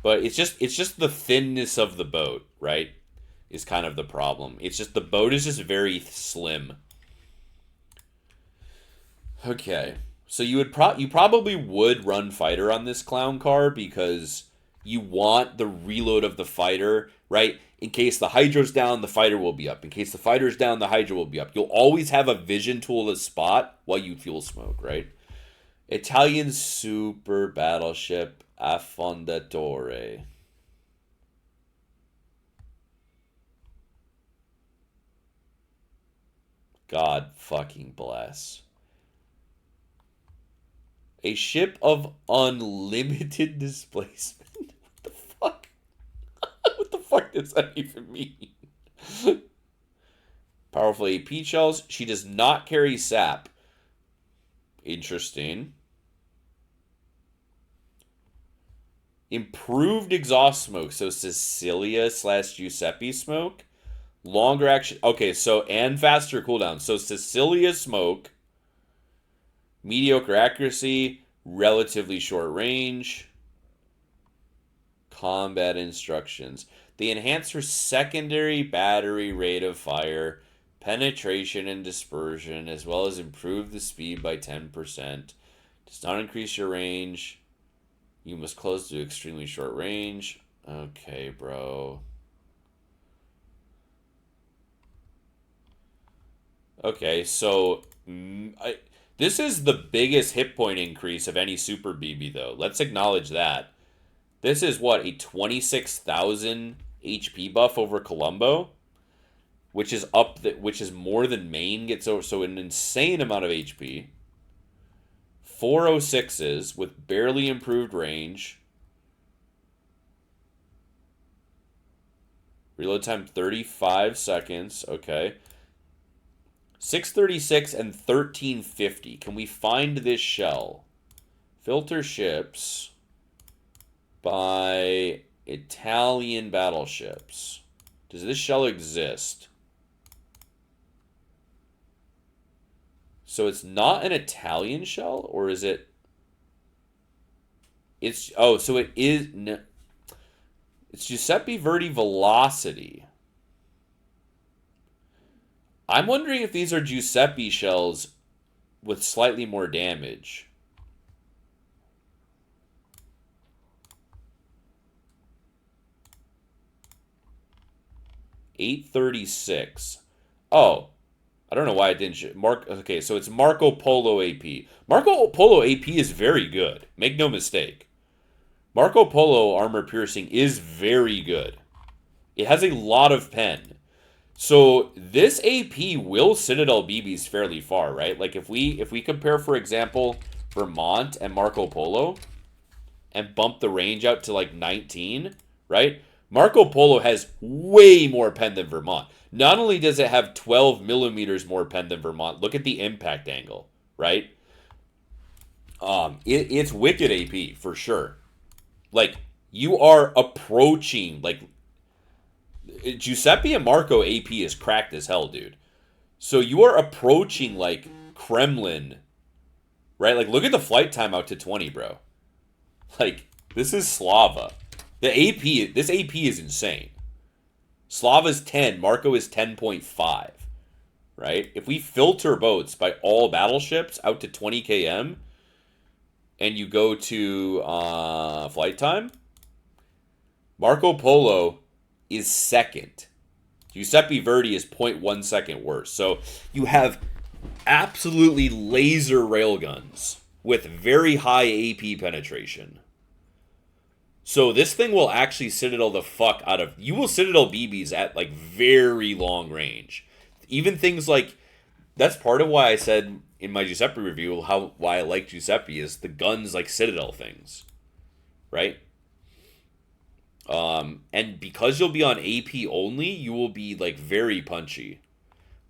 But it's just the thinness of the boat, right? Is kind of the problem. It's just the boat is just very slim. Okay. So you probably would run Fighter on this clown car because you want the reload of the Fighter, right? In case the Hydro's down, the Fighter will be up. In case the Fighter's down, the Hydro will be up. You'll always have a vision tool to spot while you fuel smoke, right? Italian super battleship Affondatore. God fucking bless. A ship of unlimited displacement. What the fuck? What the fuck does that even mean? Powerful AP shells. She does not carry sap. Interesting. Improved exhaust smoke. So Sicilia / Giuseppe smoke. Longer action. Okay, so and faster cooldown. So Sicilia smoke. Mediocre accuracy. Relatively short range. Combat instructions. They enhance her secondary battery rate of fire, penetration and dispersion, as well as improve the speed by 10%. Does not increase your range. You must close to extremely short range. Okay, bro. Okay, so this is the biggest hit point increase of any Super BB, though. Let's acknowledge that. This is what, a 26,000 HP buff over Columbo, which is which is more than main gets over, so an insane amount of HP. 406s with barely improved range. Reload time 35 seconds. Okay. 636 and 1350. Can we find this shell? Filter ships by Italian battleships. Does this shell exist? So it's not an Italian shell, or is it? It's, oh, so it is. No, it's Giuseppe Verdi Velocity. I'm wondering if these are Giuseppe shells with slightly more damage. $836. Oh, I don't know why it didn't. Okay, so it's Marco Polo AP. Marco Polo AP is very good. Make no mistake. Marco Polo armor piercing is very good. It has a lot of pen. So this AP will Citadel BBs fairly far, right? Like if we compare, for example, Vermont and Marco Polo and bump the range out to like 19, right? Marco Polo has way more pen than Vermont. Not only does it have 12 millimeters more pen than Vermont, look at the impact angle, right? It's wicked AP for sure. Like, you are approaching, like, Giuseppe and Marco AP is cracked as hell, dude. So you are approaching, like, Kremlin, right? Like, look at the flight time out to 20, bro. Like, this is Slava. This AP is insane. Slava's 10, Marco is 10.5, right? If we filter boats by all battleships out to 20 km, and you go to flight time, Marco Polo is second. Giuseppe Verdi is 0.1 second worse. So you have absolutely laser railguns with very high AP penetration. So this thing will actually Citadel the fuck out of... You will Citadel BBs at, like, very long range. Even things like... That's part of why I said in my Giuseppe review why I like Giuseppe is the guns like Citadel things. Right? And because you'll be on AP only, you will be, like, very punchy.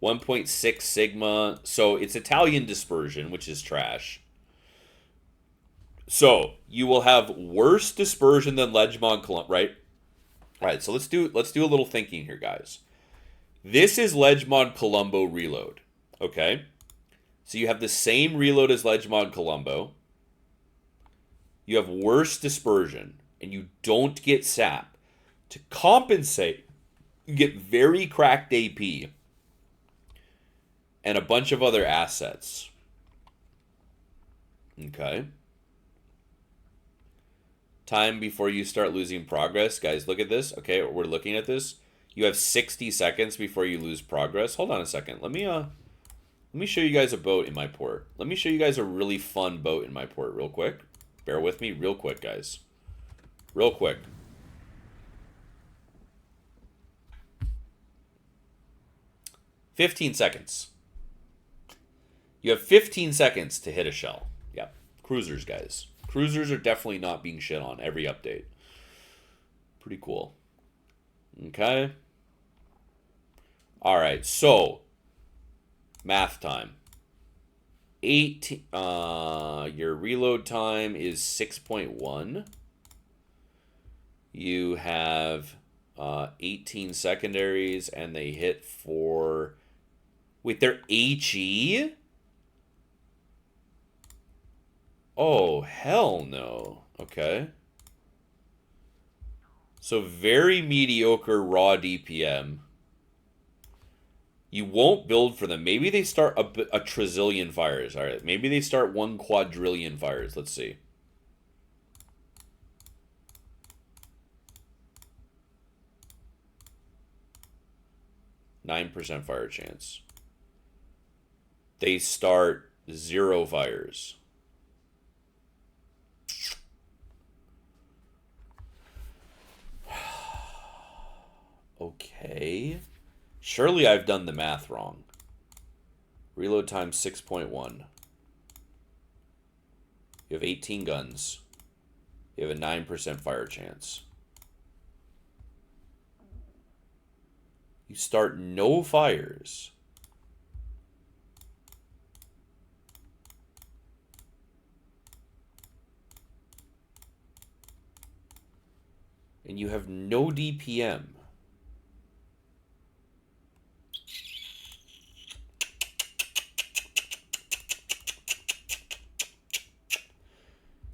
1.6 Sigma. So it's Italian dispersion, which is trash. So you will have worse dispersion than Legmon Columbo, right? All right, so let's do a little thinking here, guys. This is Legmon Columbo reload, okay? So you have the same reload as Legmon Columbo. You have worse dispersion, and you don't get sap. To compensate, you get very cracked AP and a bunch of other assets. Okay. Time before you start losing progress. Guys, look at this. Okay, we're looking at this. You have 60 seconds before you lose progress. Hold on a second. Let me show you guys a boat in my port. Let me show you guys a really fun boat in my port real quick. Bear with me real quick, guys. Real quick. "15 seconds. You have 15 seconds to hit a shell. Yeah. Cruisers, guys. Cruisers are definitely not being shit on every update. Pretty cool. Okay. All right. So, math time. 8. Your reload time is 6.1. You have 18 secondaries, and they hit for... Wait, they're HE? Oh, hell no. Okay. So very mediocre raw DPM. You won't build for them. Maybe they start a trizillion fires. All right, maybe they start 1 quadrillion fires. Let's see. %9 fire chance. They start 0 fires. Okay. Surely I've done the math wrong. Reload time 6.1. You have 18 guns. You have a 9% fire chance. You start no fires. And you have no DPM.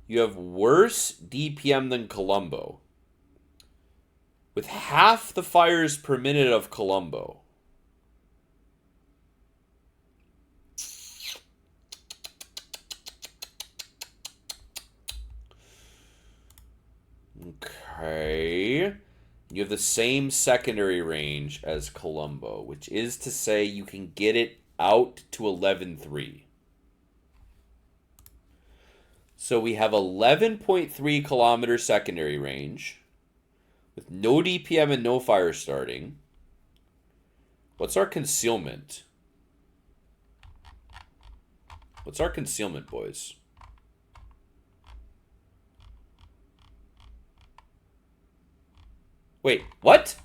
You have worse DPM than Colombo, with half the fires per minute of Colombo. Okay. You have the same secondary range as Colombo, which is to say you can get it out to 11.3. So we have 11.3 kilometer secondary range with no DPM and no fire starting. What's our concealment? What's our concealment, boys? Wait, what?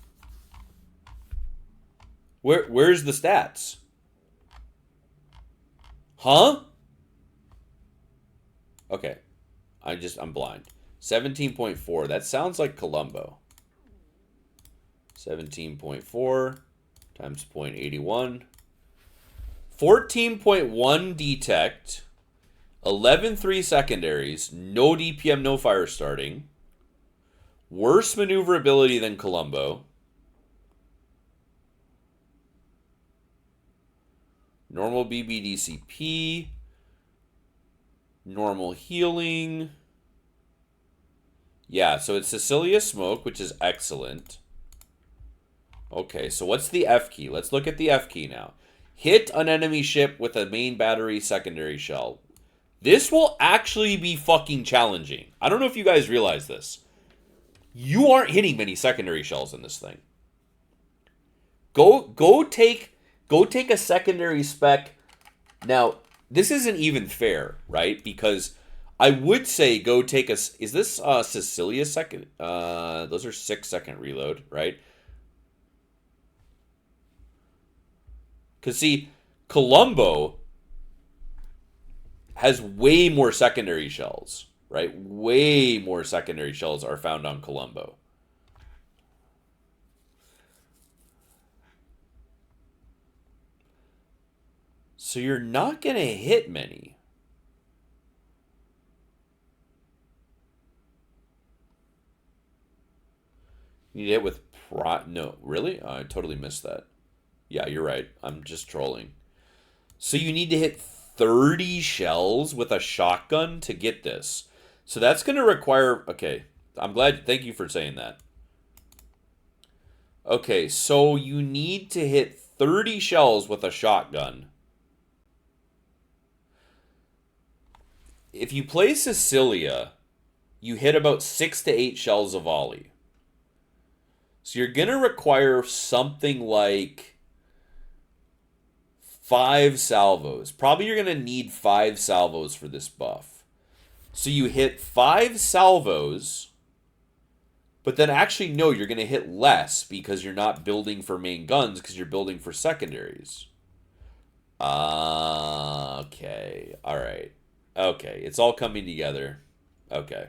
Where's the stats? Huh? Okay. I'm blind. 17.4. That sounds like Colombo. 17.4 times 0.81. 14.1 detect. 11.3 secondaries. No DPM, no fire starting. Worse maneuverability than Colombo. Normal BBDCP. Normal healing. Yeah, so it's Sicilia Smoke, which is excellent. Okay, so what's the F key? Let's look at the F key now. Hit an enemy ship with a main battery secondary shell. This will actually be fucking challenging. I don't know if you guys realize this. You aren't hitting many secondary shells in this thing. Go take a secondary spec. Now, this isn't even fair, right? Because I would say go take a... Is this Sicilia second? Those are 6-second reload, right? Because, see, Colombo has way more secondary shells, right? Way more secondary shells are found on Colombo. So you're not going to hit many. You need to hit with... No, really? I totally missed that. Yeah, you're right. I'm just trolling. So you need to hit 30 shells with a shotgun to get this. So that's going to require... Okay, I'm glad... Thank you for saying that. Okay, so you need to hit 30 shells with a shotgun. If you play Sicilia, you hit about 6 to 8 shells a volley. So you're going to require something like 5 salvos. Probably you're going to need 5 salvos for this buff. So you hit 5 salvos, but then actually, no, you're going to hit less because you're not building for main guns because you're building for secondaries. Okay. All right. Okay. It's all coming together. Okay.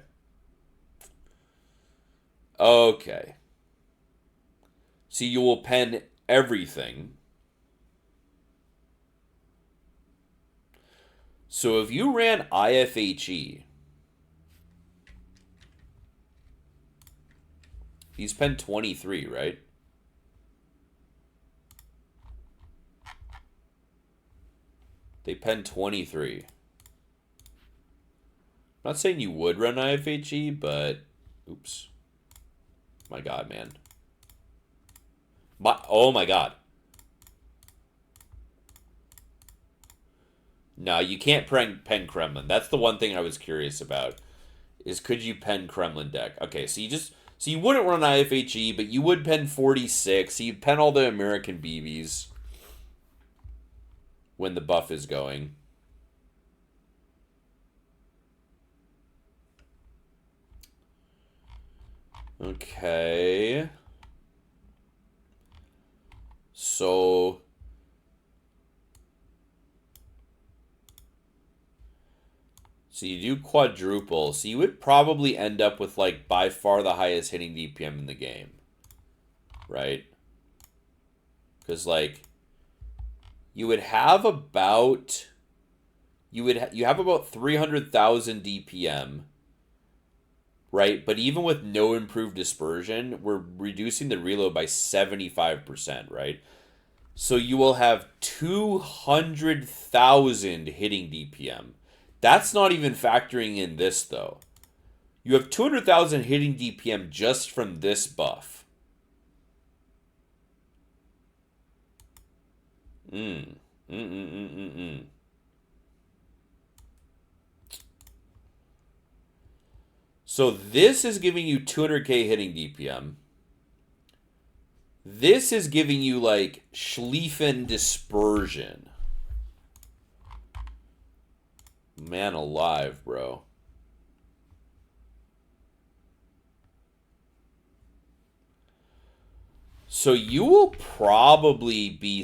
Okay. So you will pen everything. So if you ran IFHE, he's pen 23, right? They pen 23. I'm not saying you would run IFHE, but oops. My God, man. Oh my God. No, you can't pen Kremlin. That's the one thing I was curious about. Is could you pen Kremlin deck? Okay, so you wouldn't run IFHE, but you would pen 46. So you'd pen all the American BBs when the buff is going. Okay. So you do quadruple. So you would probably end up with, like, by far the highest hitting DPM in the game. Right? Because, like, you would have about... You have about 300,000 DPM. Right? But even with no improved dispersion, we're reducing the reload by 75%, right? So you will have 200,000 hitting DPM. That's not even factoring in this, though. You have 200,000 hitting DPM just from this buff. So this is giving you 200k hitting DPM. This is giving you, like, Schlieffen dispersion. Man alive, bro. So you will probably be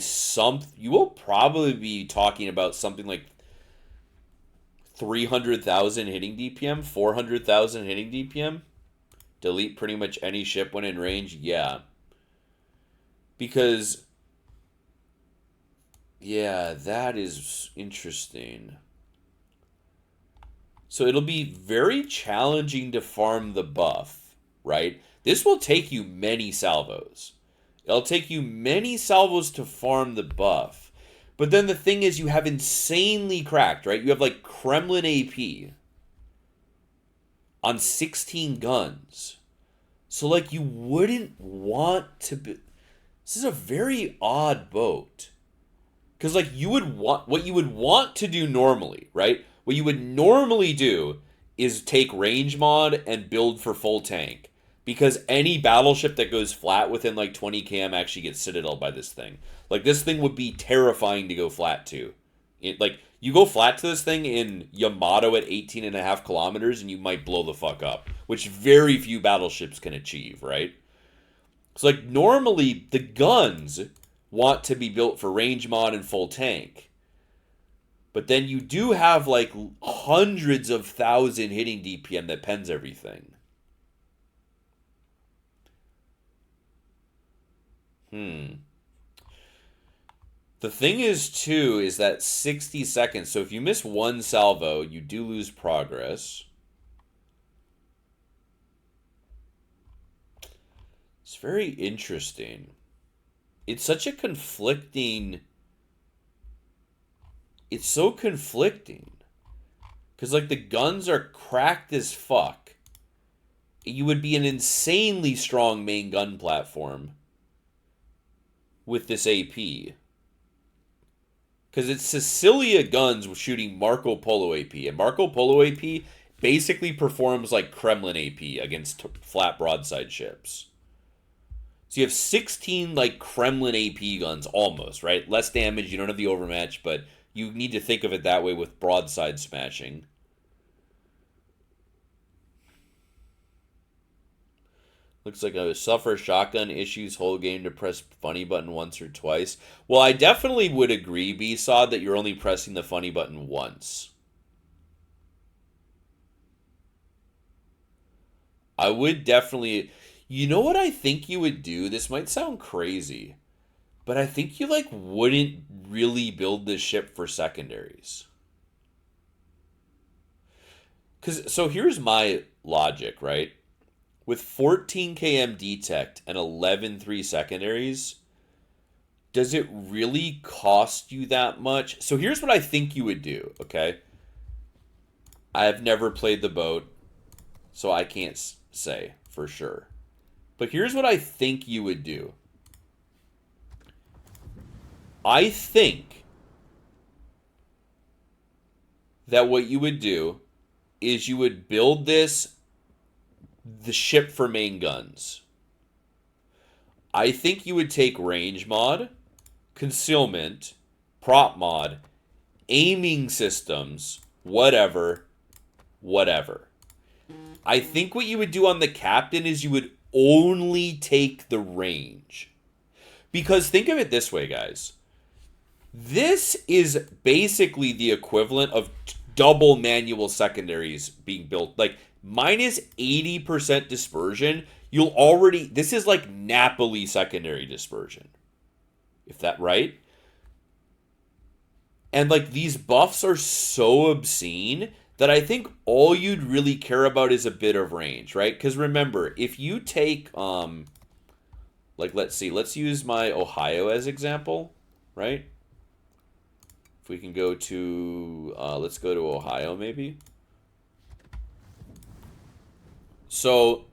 talking about something like 300,000 hitting DPM, 400,000 hitting DPM. Delete pretty much any ship when in range. Yeah. Because, yeah, that is interesting. So it'll be very challenging to farm the buff, right? This will take you many salvos. It'll take you many salvos to farm the buff. But then the thing is, you have insanely cracked, right? You have, like, Kremlin AP on 16 guns. So, like, you wouldn't want to be... This is a very odd boat. Because, like, what you would want to do normally, right? What you would normally do is take range mod and build for full tank. Because any battleship that goes flat within, like, 20 km actually gets citadel by this thing. Like, this thing would be terrifying to go flat to. Like, you go flat to this thing in Yamato at 18.5 kilometers and you might blow the fuck up. Which very few battleships can achieve, right? So, like, normally the guns want to be built for range mod and full tank. But then you do have, like, hundreds of thousand hitting DPM that pens everything. The thing is, too, is that 60 seconds. So if you miss one salvo, you do lose progress. It's very interesting. It's such a conflicting... It's so conflicting. Because, like, the guns are cracked as fuck. You would be an insanely strong main gun platform with this AP. Because it's Sicilia guns shooting Marco Polo AP. And Marco Polo AP basically performs like Kremlin AP against flat broadside ships. So you have 16 like Kremlin AP guns almost, right? Less damage, you don't have the overmatch, but you need to think of it that way with broadside smashing. Looks like I suffer shotgun issues whole game to press funny button once or twice. Well, I definitely would agree, B-Sod, that you're only pressing the funny button once. I would definitely... You know what I think you would do? This might sound crazy, but I think you, like, wouldn't really build this ship for secondaries. So here's my logic, right? With 14 km detect and 11.3 secondaries, does it really cost you that much? So here's what I think you would do, okay? I've never played the boat, so I can't say for sure. But here's what I think you would do. I think that what you would do is you would build the ship for main guns. I think you would take range mod, concealment, prop mod, aiming systems, whatever. I think what you would do on the captain is you would only take the range. Because think of it this way, guys. This is basically the equivalent of double manual secondaries being built. Like, minus 80% dispersion, this is like Napoli secondary dispersion. If that right? And like, these buffs are so obscene that I think all you'd really care about is a bit of range, right? Because remember, if you take, like, let's use my Ohio as example, right? If we can go to, let's go to Ohio maybe. So,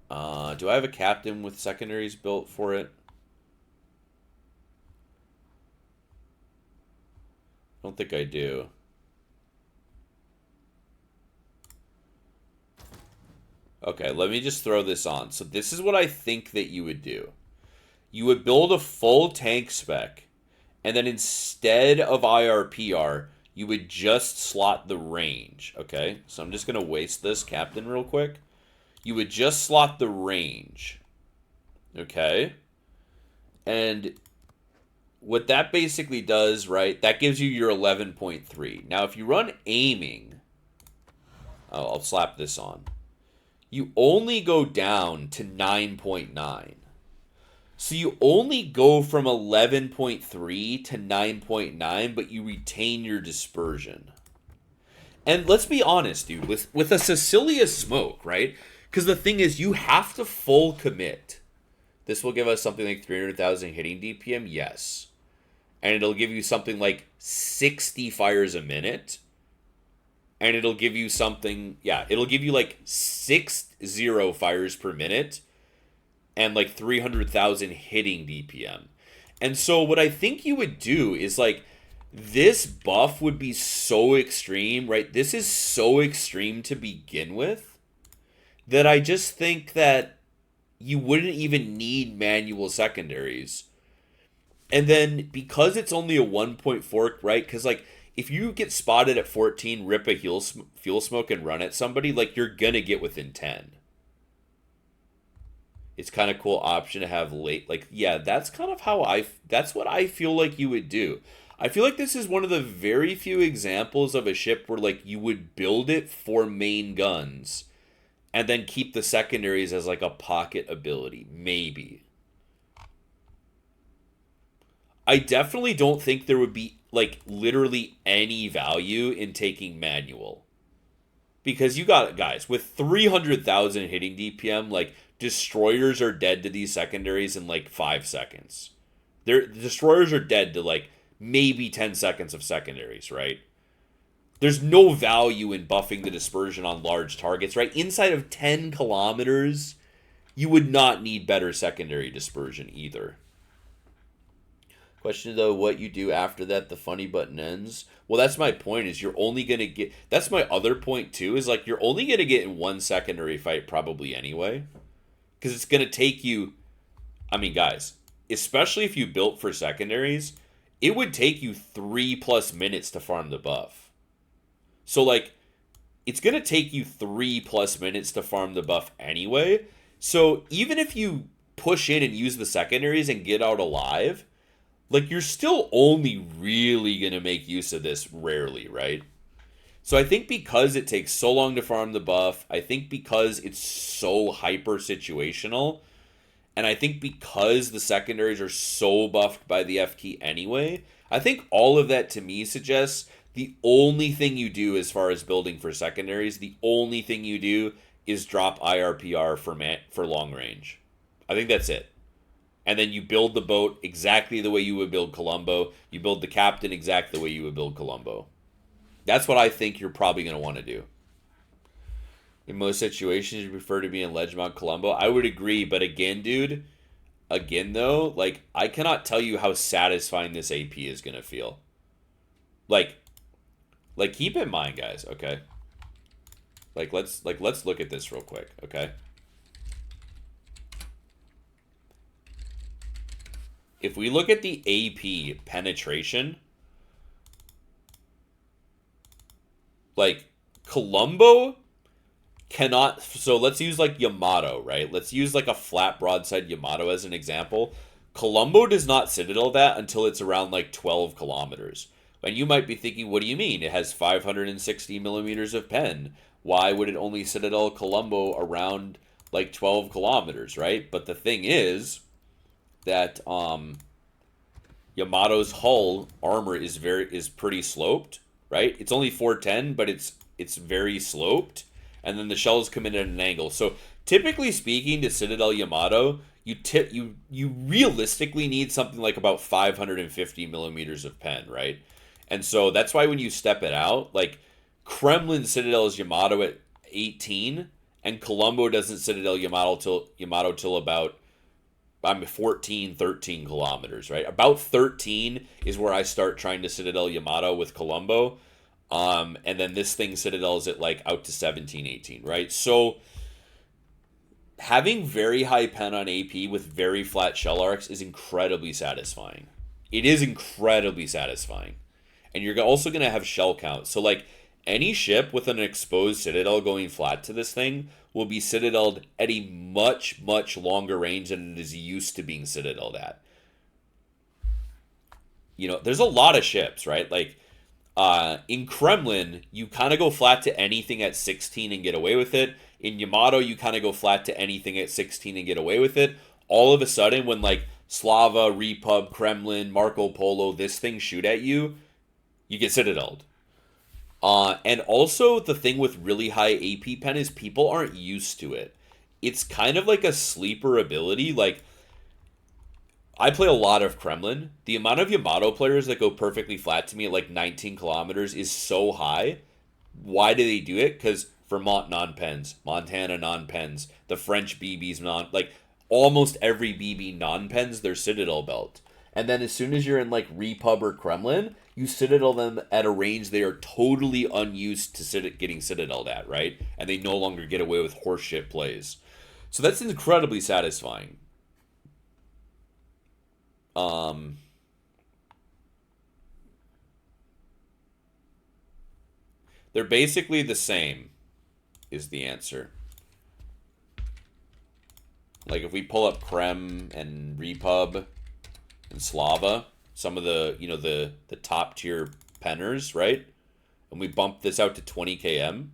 do I have a captain with secondaries built for it? I don't think I do. Okay, let me just throw this on. So this is what I think that you would do. You would build a full tank spec, and then instead of IRPR, you would just slot the range, okay? So I'm just going to waste this captain real quick. You would just slot the range, okay? And what that basically does, right, that gives you your 11.3. Now, if you run aiming, I'll slap this on. You only go down to 9.9. So you only go from 11.3 to 9.9, but you retain your dispersion. And let's be honest, dude, with a Sicilia smoke, right? Because the thing is, you have to full commit. This will give us something like 300,000 hitting DPM, yes. And it'll give you something like 60 fires a minute. And it'll give you something, yeah, it'll give you like 60 fires per minute and like 300,000 hitting DPM. And so what I think you would do is like, this buff would be so extreme, right? This is so extreme to begin with that I just think that you wouldn't even need manual secondaries. And then because it's only a 1.4, right? Because like, if you get spotted at 14, rip a fuel smoke and run at somebody, like, you're gonna get within 10. It's kind of cool option to have late. Like, yeah, that's kind of how that's what I feel like you would do. I feel like this is one of the very few examples of a ship where, like, you would build it for main guns and then keep the secondaries as, like, a pocket ability. Maybe. I definitely don't think there would be, like, literally any value in taking manual. Because you got, guys, with 300,000 hitting DPM, like, destroyers are dead to these secondaries in, like, 5 seconds. Destroyers are dead to, like, maybe 10 seconds of secondaries, right? There's no value in buffing the dispersion on large targets, right? Inside of 10 kilometers, you would not need better secondary dispersion either. Question, though, what you do after that, the funny button ends. Well, that's my point, is you're only going to get... That's my other point, too, is, like, you're only going to get in one secondary fight probably anyway. Because it's going to take you I mean, guys, especially if you built for secondaries, it would take you 3+ minutes to farm the buff. So, like, it's going to take you 3+ minutes to farm the buff anyway. So, even if you push in and use the secondaries and get out alive, like, you're still only really going to make use of this rarely, right? So I think because it takes so long to farm the buff, I think because it's so hyper situational, and I think because the secondaries are so buffed by the F key anyway, I think all of that to me suggests the only thing you do as far as building for secondaries, the only thing you do is drop IRPR for long range. I think that's it. And then you build the boat exactly the way you would build Columbo. You build the captain exactly the way you would build Columbo. That's what I think you're probably going to want to do. In most situations, you prefer to be in Ledge Mount Columbo. I would agree, but again, dude, though, like, I cannot tell you how satisfying this AP is going to feel. Like, keep in mind, guys, okay? Let's look at this real quick, okay? If we look at the AP penetration, like, Columbo cannot, so let's use like Yamato, right? Let's use like a flat broadside Yamato as an example. Columbo does not citadel that until it's around like 12 kilometers. And you might be thinking, what do you mean? It has 560 millimeters of pen. Why would it only citadel Columbo around like 12 kilometers, right? But the thing is that Yamato's hull armor is pretty sloped, right? It's only 410, but it's very sloped. And then the shells come in at an angle. So typically speaking, to Citadel Yamato, you realistically need something like about 550 millimeters of pen, right? And so that's why when you step it out, like Kremlin Citadel's Yamato at 18, and Columbo doesn't Citadel Yamato till about 14, 13 kilometers, right? About 13 is where I start trying to Citadel Yamato with Columbo. And then this thing Citadels it like out to 17, 18, right? So having very high pen on AP with very flat shell arcs is incredibly satisfying. It is incredibly satisfying. And you're also going to have shell count. So like any ship with an exposed Citadel going flat to this thing will be Citadeled at a much, much longer range than it is used to being Citadeled at. You know, there's a lot of ships, right? Like, in Kremlin, you kind of go flat to anything at 16 and get away with it. In Yamato, you kind of go flat to anything at 16 and get away with it. All of a sudden, when like Slava, Repub, Kremlin, Marco Polo, this thing shoot at you, you get citadeled. And also, the thing with really high AP pen is people aren't used to it. It's kind of like a sleeper ability. Like, I play a lot of Kremlin. The amount of Yamato players that go perfectly flat to me at like 19 kilometers is so high. Why do they do it? Because Vermont non-pens, Montana non-pens, the French BBs like almost every BB non-pens their Citadel belt. And then as soon as you're in like Repub or Kremlin, you Citadel them at a range they are totally unused to getting Citadeled at, right? And they no longer get away with horseshit plays. So that's incredibly satisfying. They're basically the same, is the answer. Like if we pull up Krem and Repub and Slava, some of the, you know, the top tier penners, right? And we bump this out to 20 km.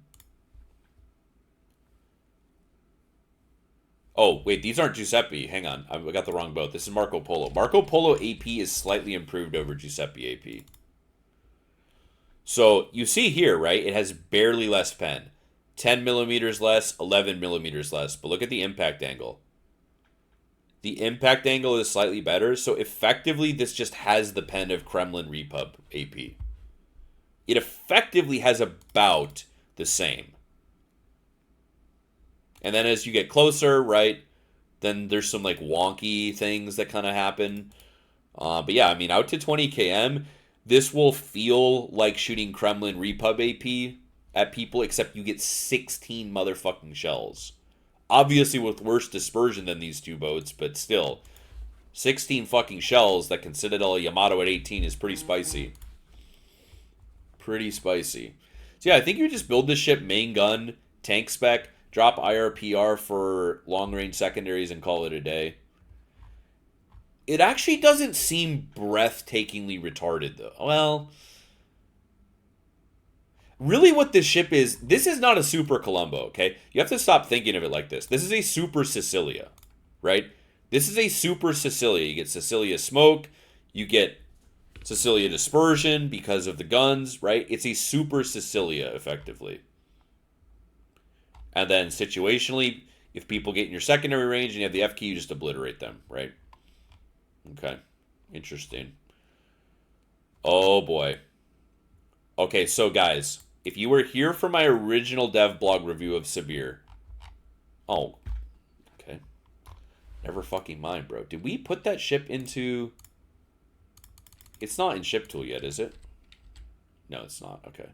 Oh, wait, these aren't Giuseppe. Hang on. I got the wrong boat. This is Marco Polo. Marco Polo AP is slightly improved over Giuseppe AP. So you see here, right? It has barely less pen. 10 millimeters less, 11 millimeters less. But look at the impact angle. The impact angle is slightly better. So effectively, this just has the pen of Kremlin Repub AP. It effectively has about the same. And then as you get closer, right, then there's some like wonky things that kind of happen. But yeah, I mean, out to 20 km, this will feel like shooting Kremlin Repub AP at people, except you get 16 motherfucking shells. Obviously with worse dispersion than these two boats, but still. 16 fucking shells that can Citadel a Yamato at 18 is pretty spicy. Pretty spicy. So yeah, I think you just build this ship main gun, tank spec, drop IRPR for long range secondaries, and call it a day. It actually doesn't seem breathtakingly retarded, though. Well, really what this ship is, this is not a Super Columbo, okay? You have to stop thinking of it like this. This is a Super Sicilia, right? This is a Super Sicilia. You get Sicilia Smoke, you get Sicilia Dispersion because of the guns, right? It's a Super Sicilia, effectively. And then situationally, if people get in your secondary range and you have the F key, you just obliterate them, right? Okay. Interesting. Oh, boy. Okay, so guys, if you were here for my original Devblog review of Sabir... Oh, okay. Never fucking mind, bro. Did we put that ship into... It's not in ship tool yet, is it? No, it's not. Okay.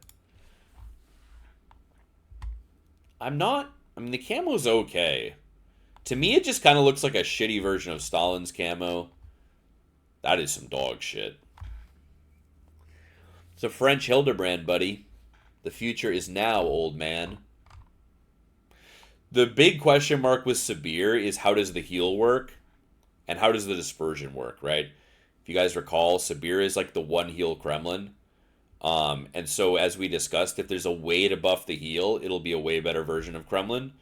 I mean, the camo's okay. To me, it just kind of looks like a shitty version of Stalin's camo. That is some dog shit. It's a French Hildebrand, buddy. The future is now, old man. The big question mark with Sabir is how does the heal work? And how does the dispersion work, right? If you guys recall, Sabir is like the one heal Kremlin. And so as we discussed, if there's a way to buff the heal, it'll be a way better version of Kremlin.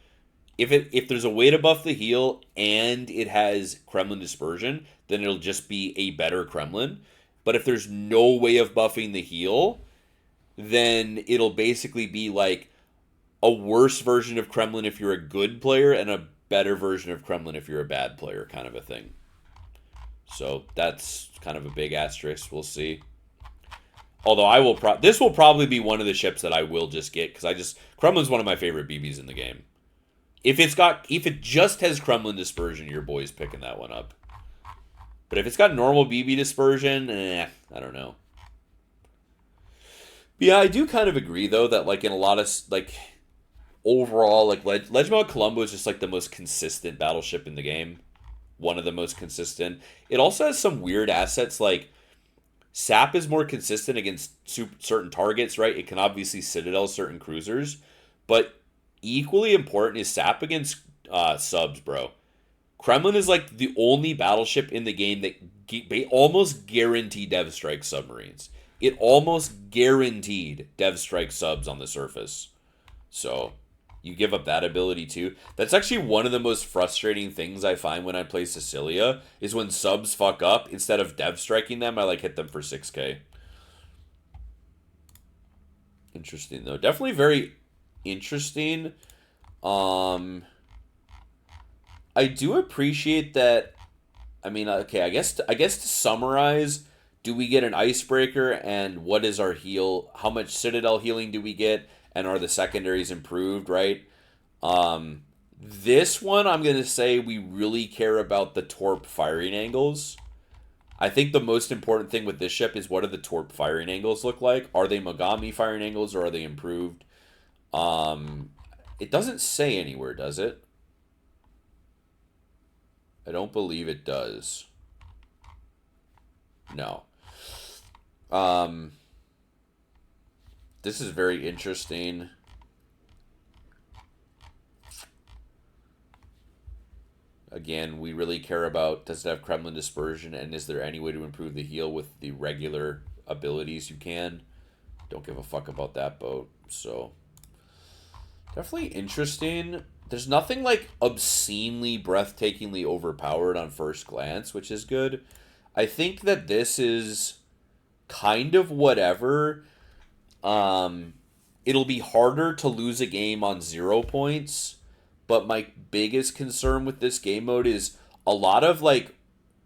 If there's a way to buff the heal and it has Kremlin dispersion, then it'll just be a better Kremlin. But if there's no way of buffing the heal, then it'll basically be like a worse version of Kremlin if you're a good player and a better version of Kremlin if you're a bad player, kind of a thing. So that's kind of a big asterisk. We'll see. Although this will probably be one of the ships that I will just get because Kremlin's one of my favorite BBs in the game. If it just has Kremlin dispersion, your boy's picking that one up. But if it's got normal BB dispersion, I don't know. But yeah, I do kind of agree though that like in a lot of like overall like Legend of Columbo is just like the most consistent battleship in the game. One of the most consistent. It also has some weird assets like SAP is more consistent against certain targets, right? It can obviously Citadel certain cruisers, but equally important is SAP against subs, bro. Kremlin is like the only battleship in the game that almost guarantee Dev Strike submarines. It almost guaranteed Dev Strike subs on the surface. So you give up that ability too. That's actually one of the most frustrating things I find when I play Sicilia is when subs fuck up. Instead of Dev Striking them, I like hit them for 6k. Interesting though. Definitely very interesting. I do appreciate that. I mean, okay, I guess to summarize, do we get an icebreaker and what is our heal? How much Citadel healing do we get? And are the secondaries improved, right? This one, I'm going to say we really care about the Torp firing angles. I think the most important thing with this ship is what do the Torp firing angles look like? Are they Mogami firing angles or are they improved? It doesn't say anywhere, does it? I don't believe it does. No. This is very interesting. Again, we really care about does it have Kremlin dispersion and is there any way to improve the heal with the regular abilities you can? Don't give a fuck about that boat. So definitely interesting. There's nothing like obscenely, breathtakingly overpowered on first glance, which is good. I think that this is kind of whatever. It'll be harder to lose a game on 0 points, but my biggest concern with this game mode is a lot of like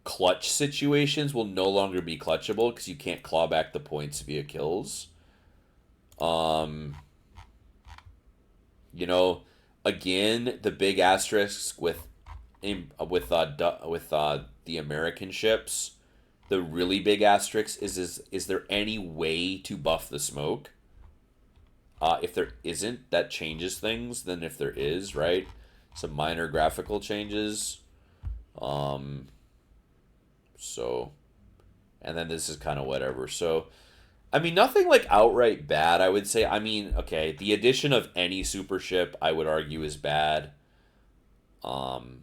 clutch situations will no longer be clutchable because you can't claw back the points via kills. You know, again, the big asterisk with the American ships, the really big asterisk is there any way to buff the smoke? If there isn't, that changes things than if there is, right? Some minor graphical changes. So, and then this is kind of whatever. So, I mean, nothing like outright bad, I would say. I mean, okay, the addition of any super ship, I would argue, is bad. Um,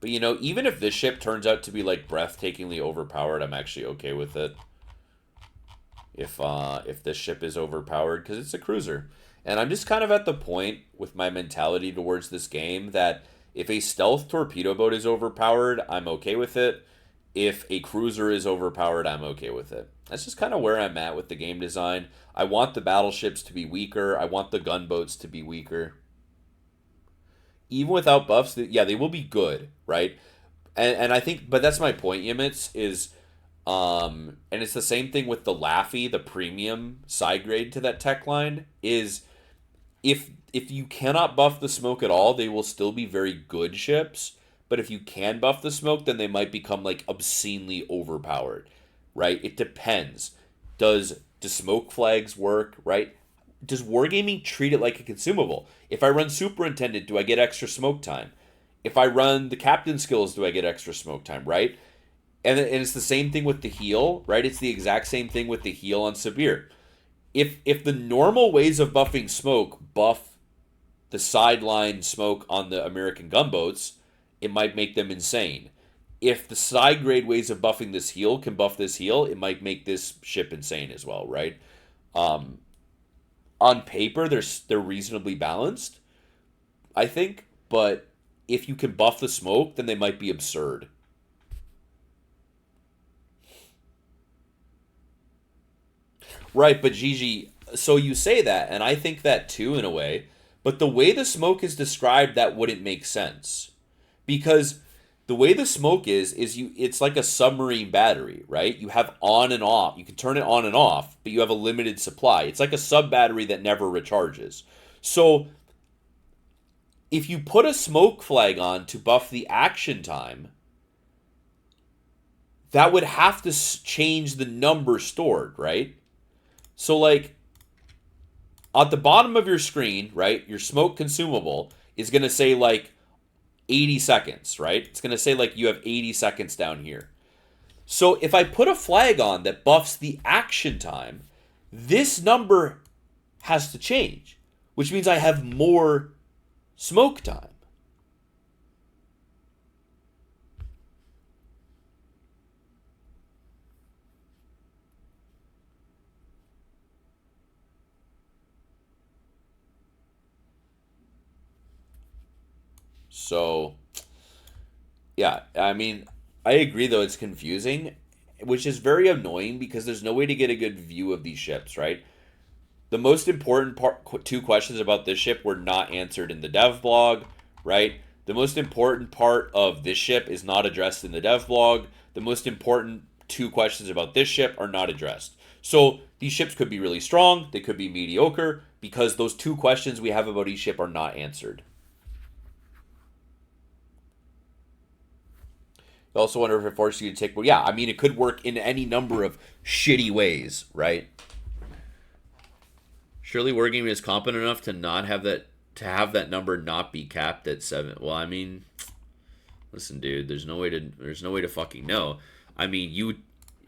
but you know, even if this ship turns out to be like breathtakingly overpowered, I'm actually okay with it. If this ship is overpowered, because it's a cruiser. And I'm just kind of at the point with my mentality towards this game that if a stealth torpedo boat is overpowered, I'm okay with it. If a cruiser is overpowered, I'm okay with it. That's just kind of where I'm at with the game design. I want the battleships to be weaker. I want the gunboats to be weaker. Even without buffs, yeah, they will be good, right? And I think, but that's my point, Yimitz, is, and it's the same thing with the Laffy, the premium side grade to that tech line, is if you cannot buff the smoke at all, they will still be very good ships. But if you can buff the smoke, then they might become like obscenely overpowered, right? It depends. Does smoke flags work, right? Does Wargaming treat it like a consumable? If I run Superintendent, do I get extra smoke time? If I run the Captain skills, do I get extra smoke time, right? And it's the same thing with the heal, right? It's the exact same thing with the heal on Sabir. If the normal ways of buffing smoke buff the sideline smoke on the American gunboats, it might make them insane. If the side grade ways of buffing this heal can buff this heal, it might make this ship insane as well, right? On paper, they're reasonably balanced, I think, but if you can buff the smoke, then they might be absurd. Right, but Gigi, so you say that, and I think that too in a way, but the way the smoke is described, that wouldn't make sense. Because the way the smoke is it's like a submarine battery, right? You have on and off. You can turn it on and off, but you have a limited supply. It's like a sub battery that never recharges. So if you put a smoke flag on to buff the action time, that would have to change the number stored, right? So like at the bottom of your screen, right, your smoke consumable is going to say like 80 seconds, right? It's going to say like you have 80 seconds down here. So if I put a flag on that buffs the action time, this number has to change, which means I have more smoke time. So, yeah, I mean, I agree though it's confusing, which is very annoying because there's no way to get a good view of these ships, right? The most important two questions about this ship were not answered in the dev blog, right? The most important part of this ship is not addressed in the dev blog. The most important two questions about this ship are not addressed. So these ships could be really strong, they could be mediocre, because those two questions we have about each ship are not answered. I also wonder if it forces you to take, well, yeah, I mean, it could work in any number of shitty ways, right? Surely Wargaming is competent enough to not have that, to have that number not be capped at 7. Well, I mean, listen, dude, there's no way to fucking know. I mean,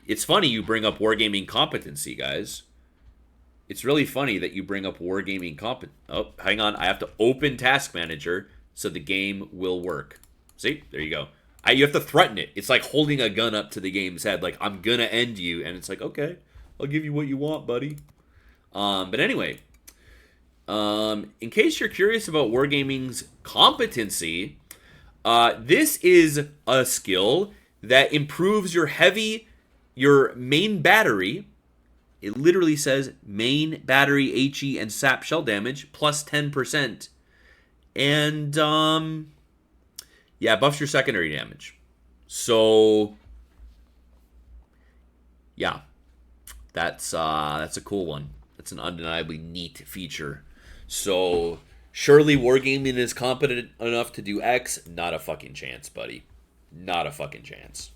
it's funny you bring up Wargaming competency, guys. It's really funny that you bring up Wargaming Oh, hang on, I have to open Task Manager so the game will work. See, there you go. You have to threaten it. It's like holding a gun up to the game's head, like, I'm gonna end you, and it's like, okay, I'll give you what you want, buddy. But anyway, in case you're curious about Wargaming's competency, this is a skill that improves your main battery. It literally says main battery HE and sap shell damage plus 10%. And, yeah, buffs your secondary damage. So, yeah, that's a cool one. That's an undeniably neat feature. So, surely Wargaming is competent enough to do X? Not a fucking chance, buddy. Not a fucking chance.